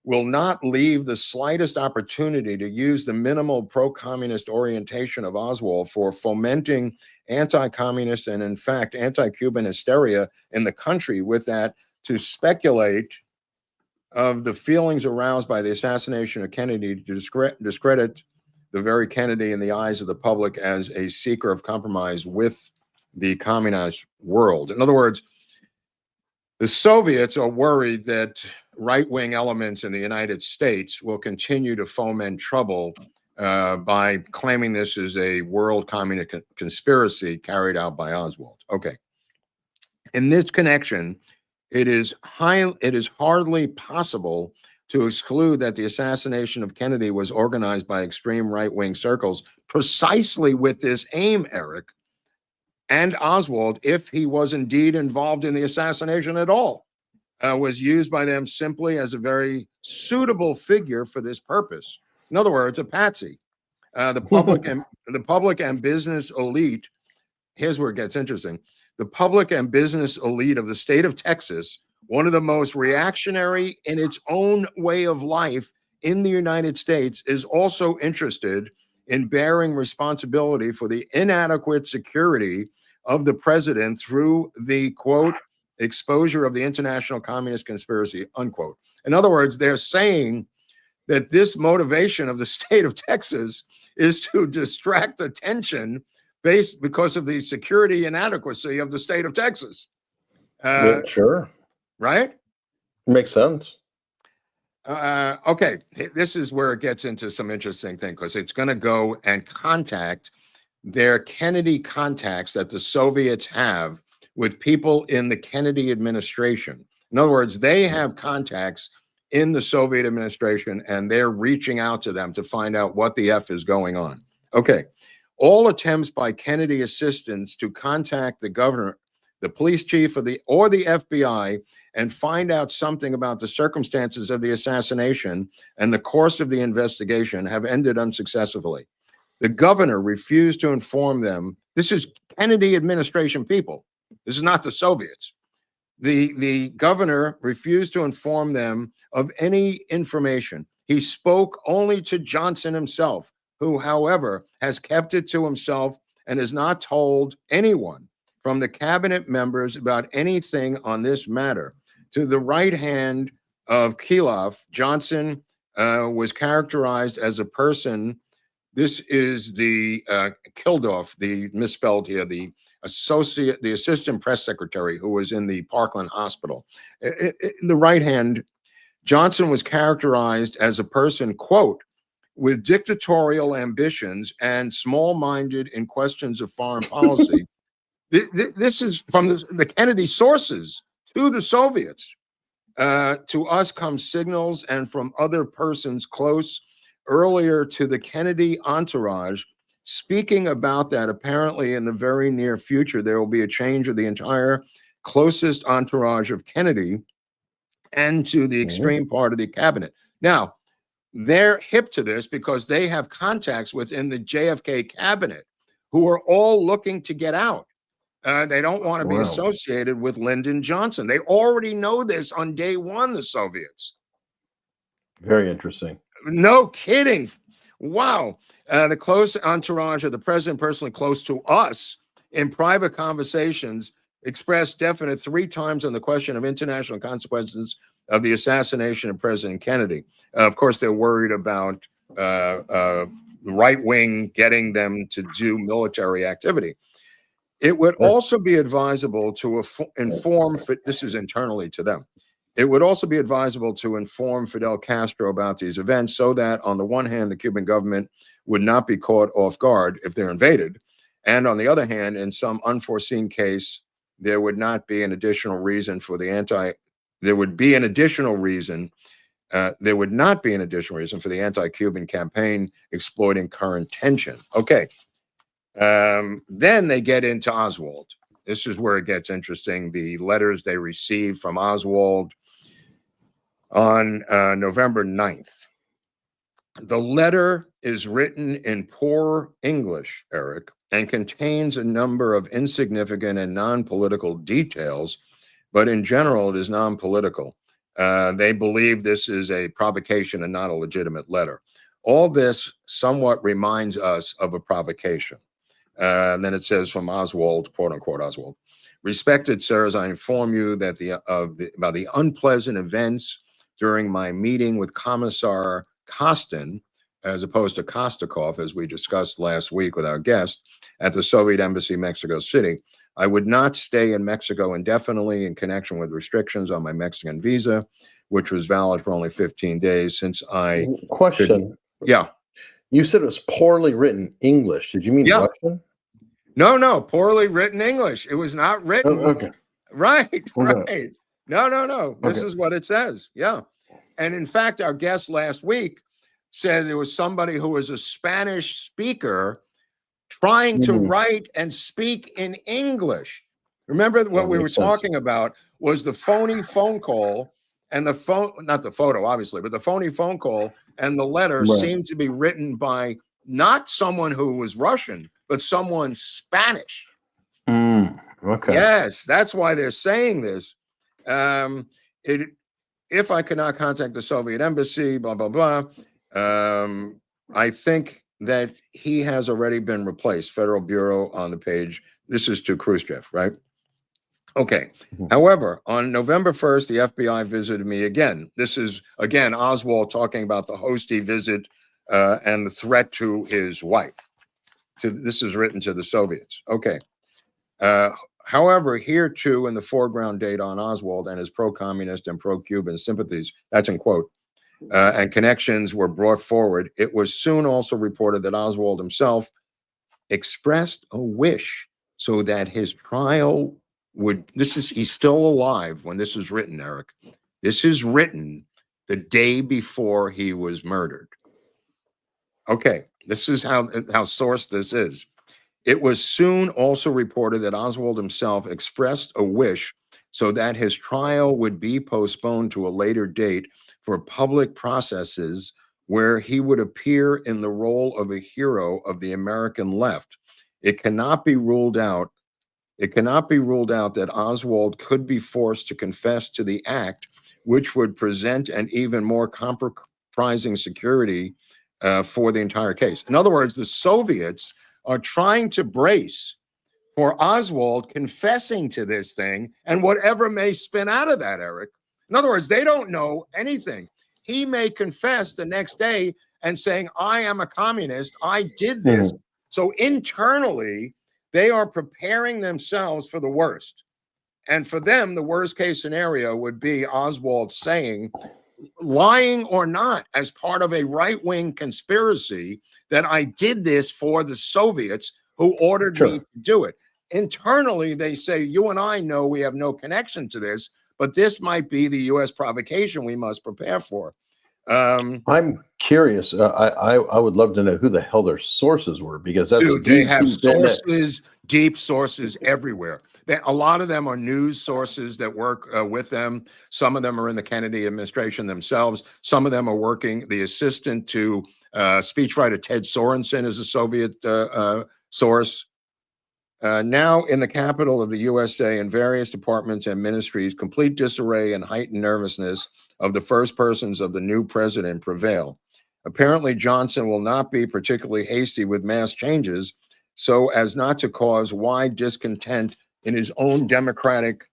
will not leave the slightest opportunity to use the minimal pro-communist orientation of Oswald for fomenting anti-communist and, in fact, anti-Cuban hysteria in the country, with that to speculate of the feelings aroused by the assassination of Kennedy to discredit the very Kennedy in the eyes of the public as a seeker of compromise with the communist world. In other words, the Soviets are worried that right-wing elements in the United States will continue to foment trouble by claiming this is a world communist conspiracy carried out by Oswald. Okay. In this connection, it is hardly possible to exclude that the assassination of Kennedy was organized by extreme right-wing circles precisely with this aim, Eric, and Oswald, if he was indeed involved in the assassination at all, was used by them simply as a very suitable figure for this purpose. In other words, a patsy. The public and business elite. Here's where it gets interesting. The public and business elite of the state of Texas, one of the most reactionary in its own way of life in the United States, is also interested in bearing responsibility for the inadequate security of the president through the, quote, exposure of the international communist conspiracy, unquote. In other words, they're saying that this motivation of the state of Texas is to distract attention because of the security inadequacy of the state of Texas. Yeah, sure. Right? Makes sense. Okay, this is where it gets into some interesting thing, because it's going to go and contact their Kennedy contacts that the Soviets have with people in the Kennedy administration. In other words, they have contacts in the Soviet administration, and they're reaching out to them to find out what the F is going on. Okay. All attempts by Kennedy assistants to contact the governor, the police chief, or the FBI and find out something about the circumstances of the assassination and the course of the investigation have ended unsuccessfully. The governor refused to inform them. This is Kennedy administration people. This is not the Soviets. The governor refused to inform them of any information. He spoke only to Johnson himself, who, however, has kept it to himself and has not told anyone from the cabinet members about anything on this matter. To the right hand of Kilof, Johnson was characterized as a person. This is the Kildoff, the misspelled here, the assistant press secretary who was in the Parkland Hospital. In the right hand, Johnson was characterized as a person, quote, with dictatorial ambitions and small-minded in questions of foreign policy. This is from the Kennedy sources to the Soviets. To us come signals, and from other persons close earlier to the Kennedy entourage, speaking about that apparently in the very near future, there will be a change of the entire closest entourage of Kennedy and to the extreme part of the cabinet. Now, they're hip to this because they have contacts within the JFK cabinet who are all looking to get out. They don't want to be associated with Lyndon Johnson. They already know this on day one, the Soviets. Very interesting. No kidding. Wow. The close entourage of the president, personally close to us in private conversations, expressed definite 3 times on the question of international consequences of the assassination of President Kennedy. Of course, they're worried about the right wing getting them to do military activity. It would also be advisable to inform, this is internally to them, it would also be advisable to inform Fidel Castro about these events so that, on the one hand, the Cuban government would not be caught off guard if they're invaded. And on the other hand, in some unforeseen case, there would not be an additional reason for there would be an additional reason. There would not be an additional reason for the anti-Cuban campaign exploiting current tension. Okay. Then they get into Oswald. This is where it gets interesting. The letters they received from Oswald on November 9th. The letter is written in poor English, Eric, and contains a number of insignificant and non-political details, but in general, it is non-political. They believe this is a provocation and not a legitimate letter. All this somewhat reminds us of a provocation. And then it says from Oswald, quote unquote, Oswald, respected sirs, I inform you that about the unpleasant events during my meeting with Commissar Kostin, as opposed to Kostakov, as we discussed last week with our guest, at the Soviet Embassy, Mexico City. I would not stay in Mexico indefinitely in connection with restrictions on my Mexican visa, which was valid for only 15 days since I Question. Yeah. You said it was poorly written English. Did you mean Russian? No, poorly written English. It was not written. Oh, okay. Right. Okay. No. This Okay. is what it says. Yeah. And in fact, our guest last week said there was somebody who was a Spanish speaker trying to write and speak in English. Remember what we were talking about was the phony phone call and the phone, not the photo, obviously, but the phony phone call and the letter seemed to be written by not someone who was Russian, but someone Spanish. Okay. Yes, that's why they're saying this. If I could not contact the Soviet embassy, blah, blah, blah, I think that he has already been replaced. Federal Bureau on the page. This is to Khrushchev, right? Okay. However, on November 1st, the FBI visited me again. This is, again, Oswald talking about the Hosty visit and the threat to his wife. This is written to the Soviets. Okay. However, here too, in the foreground data on Oswald and his pro-communist and pro-Cuban sympathies, that's in quote, and connections were brought forward. It was soon also reported that Oswald himself expressed a wish so that his trial would, he's still alive when this is written, Eric. This is written the day before he was murdered. Okay, this is how sourced this is. It was soon also reported that Oswald himself expressed a wish so that his trial would be postponed to a later date for public processes where he would appear in the role of a hero of the American left. It cannot be ruled out that Oswald could be forced to confess to the act, which would present an even more compromising security for the entire case. In other words, the Soviets are trying to brace for Oswald confessing to this thing and whatever may spin out of that, Eric. In other words, they don't know anything. He may confess the next day and saying, I am a communist, I did this. So internally, they are preparing themselves for the worst. And for them, the worst case scenario would be Oswald saying, lying or not, as part of a right-wing conspiracy, that I did this for the Soviets who ordered me to do it. Internally, they say, you and I know we have no connection to this, but this might be the U.S. provocation we must prepare for. I'm curious. I would love to know who the hell their sources were, because that's dude, they have sources, deep sources everywhere. A lot of them are news sources that work with them. Some of them are in the Kennedy administration themselves. Some of them are working. The assistant to speechwriter Ted Sorensen is a Soviet source. Now in the capital of the USA, in various departments and ministries, complete disarray and heightened nervousness of the first persons of the new president prevail. Apparently, Johnson will not be particularly hasty with mass changes so as not to cause wide discontent in his own Democratic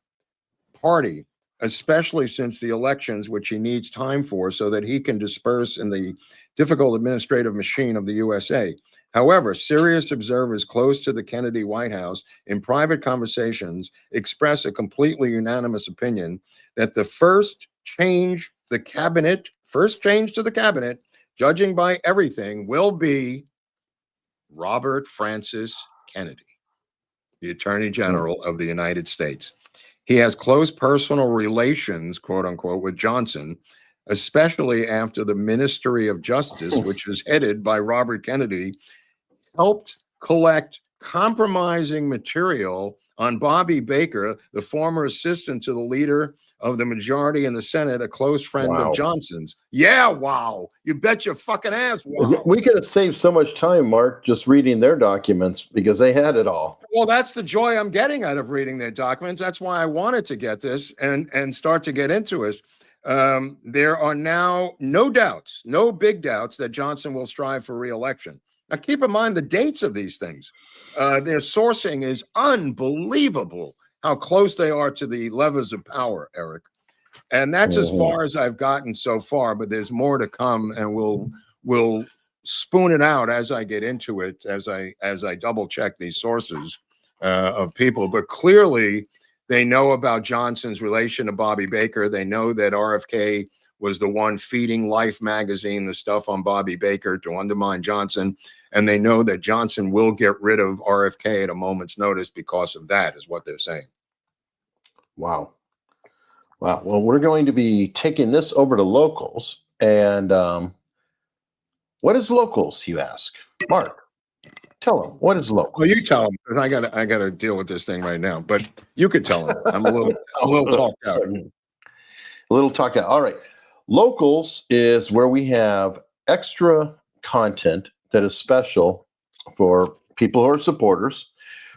Party, especially since the elections, which he needs time for so that he can disperse in the difficult administrative machine of the USA. However, serious observers close to the Kennedy White House in private conversations express a completely unanimous opinion that the first change to the cabinet, judging by everything, will be Robert Francis Kennedy, the Attorney General of the United States. He has close personal relations, quote unquote, with Johnson, especially after the Ministry of Justice, which is headed by Robert Kennedy, helped collect compromising material on Bobby Baker, the former assistant to the leader of the majority in the Senate, a close friend of Johnson's. Yeah, wow. You bet your fucking ass. Wow. We could have saved so much time, Mark, just reading their documents, because they had it all. Well, that's the joy I'm getting out of reading their documents. That's why I wanted to get this and start to get into it. There are now no doubts, no big doubts that Johnson will strive for re-election. Now, keep in mind the dates of these things. Their sourcing is unbelievable, how close they are to the levers of power, Eric. And that's as far as I've gotten so far, but there's more to come, and we'll spoon it out as I get into it, as I double check these sources of people. But clearly, They know about Johnson's relation to Bobby Baker. They know that RFK was the one feeding Life magazine the stuff on Bobby Baker to undermine Johnson. And they know that Johnson will get rid of RFK at a moment's notice because of that, is what they're saying. Wow. Wow. Well, we're going to be taking this over to locals. And what is locals, you ask? Mark, tell them, what is locals? Well, you tell them, because I gotta deal with this thing right now. But you could tell them. I'm a little talked out. A little talked out. All right. Locals is where we have extra content that is special for people who are supporters.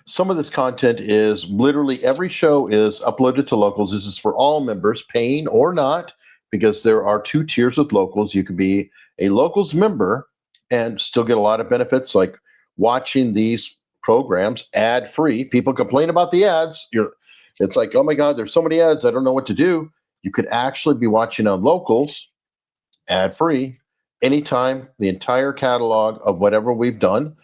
Some of this content is literally every show is uploaded to locals. This is for all members, paying or not, because there are 2 tiers with locals. You could be a locals member and still get a lot of benefits, like watching these programs ad-free. People complain about the ads. It's like, oh my God, there's so many ads, I don't know what to do. You could actually be watching on locals ad-free anytime, the entire catalog of whatever we've done.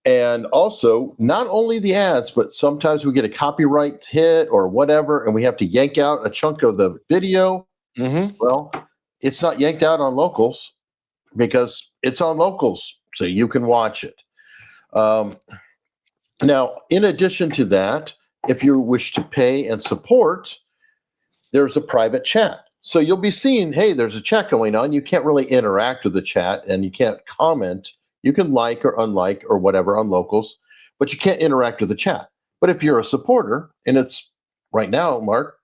And also, not only the ads, but sometimes we get a copyright hit or whatever, and we have to yank out a chunk of the video. Well, it's not yanked out on locals because it's on locals, so you can watch it. Now, in addition to that, if you wish to pay and support, there's a private chat. So you'll be seeing, hey, there's a chat going on. You can't really interact with the chat and you can't comment. You can like or unlike or whatever on locals, but you can't interact with the chat. But if you're a supporter, and it's right now, Mark,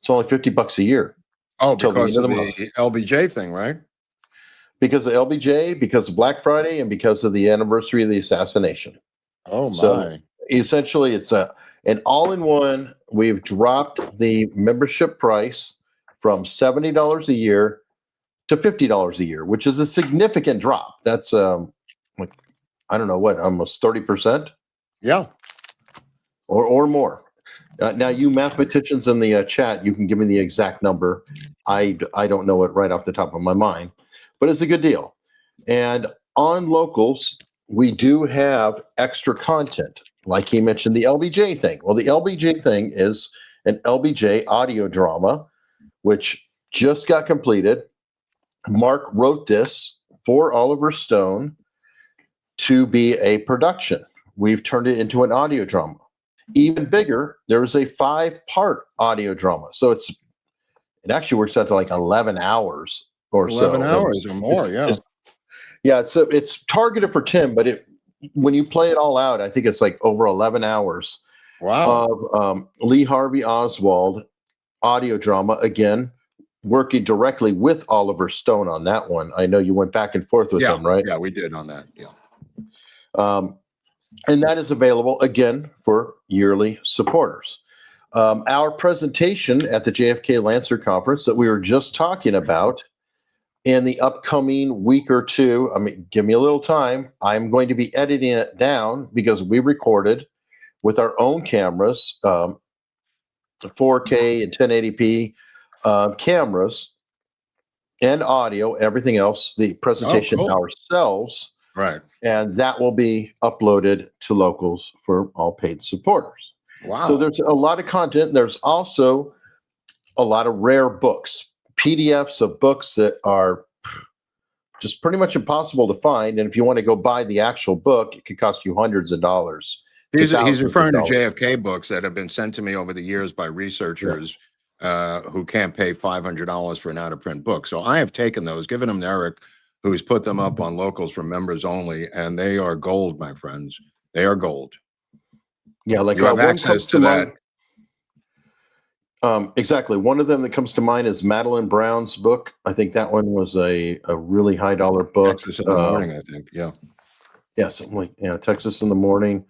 it's only $50 a year. Oh, because of the LBJ thing, right? Because of LBJ, because of Black Friday, and because of the anniversary of the assassination. Oh, my. So essentially, it's an all-in-one. We've dropped the membership price from $70 a year to $50 a year, which is a significant drop. That's like, I don't know what, almost 30%. Yeah, or more. Now, you mathematicians in the chat, you can give me the exact number. I don't know it right off the top of my mind, but it's a good deal. And on locals, we do have extra content, like he mentioned the LBJ thing. Well, the LBJ thing is an LBJ audio drama, which just got completed. Mark wrote this for Oliver Stone to be a production. We've turned it into an audio drama. Even bigger, there is a 5-part audio drama. So it actually works out to like 11 hours or 11 so. hours or more, yeah. Yeah, it's targeted for 10, but when you play it all out, I think it's like over 11 hours. Wow. Of Lee Harvey Oswald audio drama, again, working directly with Oliver Stone on that one. I know you went back and forth with him, right? Yeah, we did on that, yeah. And that is available, again, for yearly supporters. Our presentation at the JFK Lancer Conference that we were just talking about in the upcoming week or two, I mean, give me a little time. I'm going to be editing it down because we recorded with our own cameras, 4K and 1080p cameras and audio, everything else, the presentation ourselves. Right. And that will be uploaded to locals for all paid supporters. Wow. So there's a lot of content. There's also a lot of rare books, PDFs of books that are just pretty much impossible to find. And if you want to go buy the actual book, it could cost you hundreds of dollars. He's referring to JFK books that have been sent to me over the years by researchers who can't pay $500 for an out-of-print book. So I have taken those, given them to Eric, who's put them up on locals for members only, and they are gold, my friends. They are gold. Yeah, like you have access to that. Exactly. One of them that comes to mind is Madeline Brown's book. I think that one was a really high dollar book. Texas in the Morning, I think. Yeah. Yeah, something like Texas in the Morning.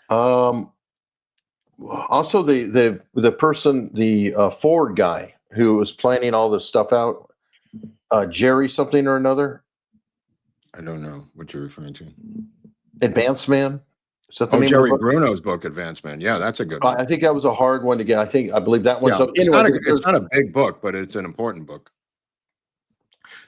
Also, the person, the Ford guy who was planning all this stuff out, Jerry something or another. I don't know what you're referring to. Advanced Man. Is that the name Jerry of the book? Bruno's book, Advanced Man. Yeah, that's a good one. I think that was a hard one to get. I believe that one. Yeah, So it's, anyway, it's not a big book, but it's an important book.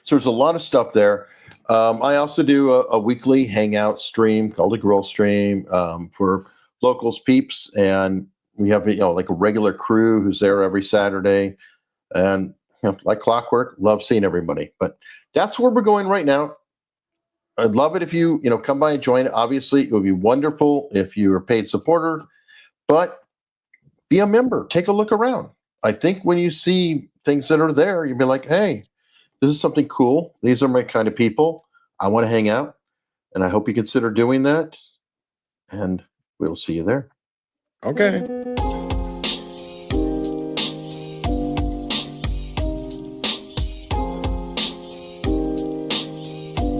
So there's a lot of stuff there. I also do a weekly hangout stream called a Grill Stream for locals peeps, and We have, like a regular crew who's there every Saturday, and like clockwork, love seeing everybody. But that's where we're going right now. I'd love it if you, come by and join. Obviously, it would be wonderful if you're a paid supporter, but be a member. Take a look around. I think when you see things that are there, you'll be like, hey, this is something cool. These are my kind of people. I want to hang out, and I hope you consider doing that, and we'll see you there. Okay.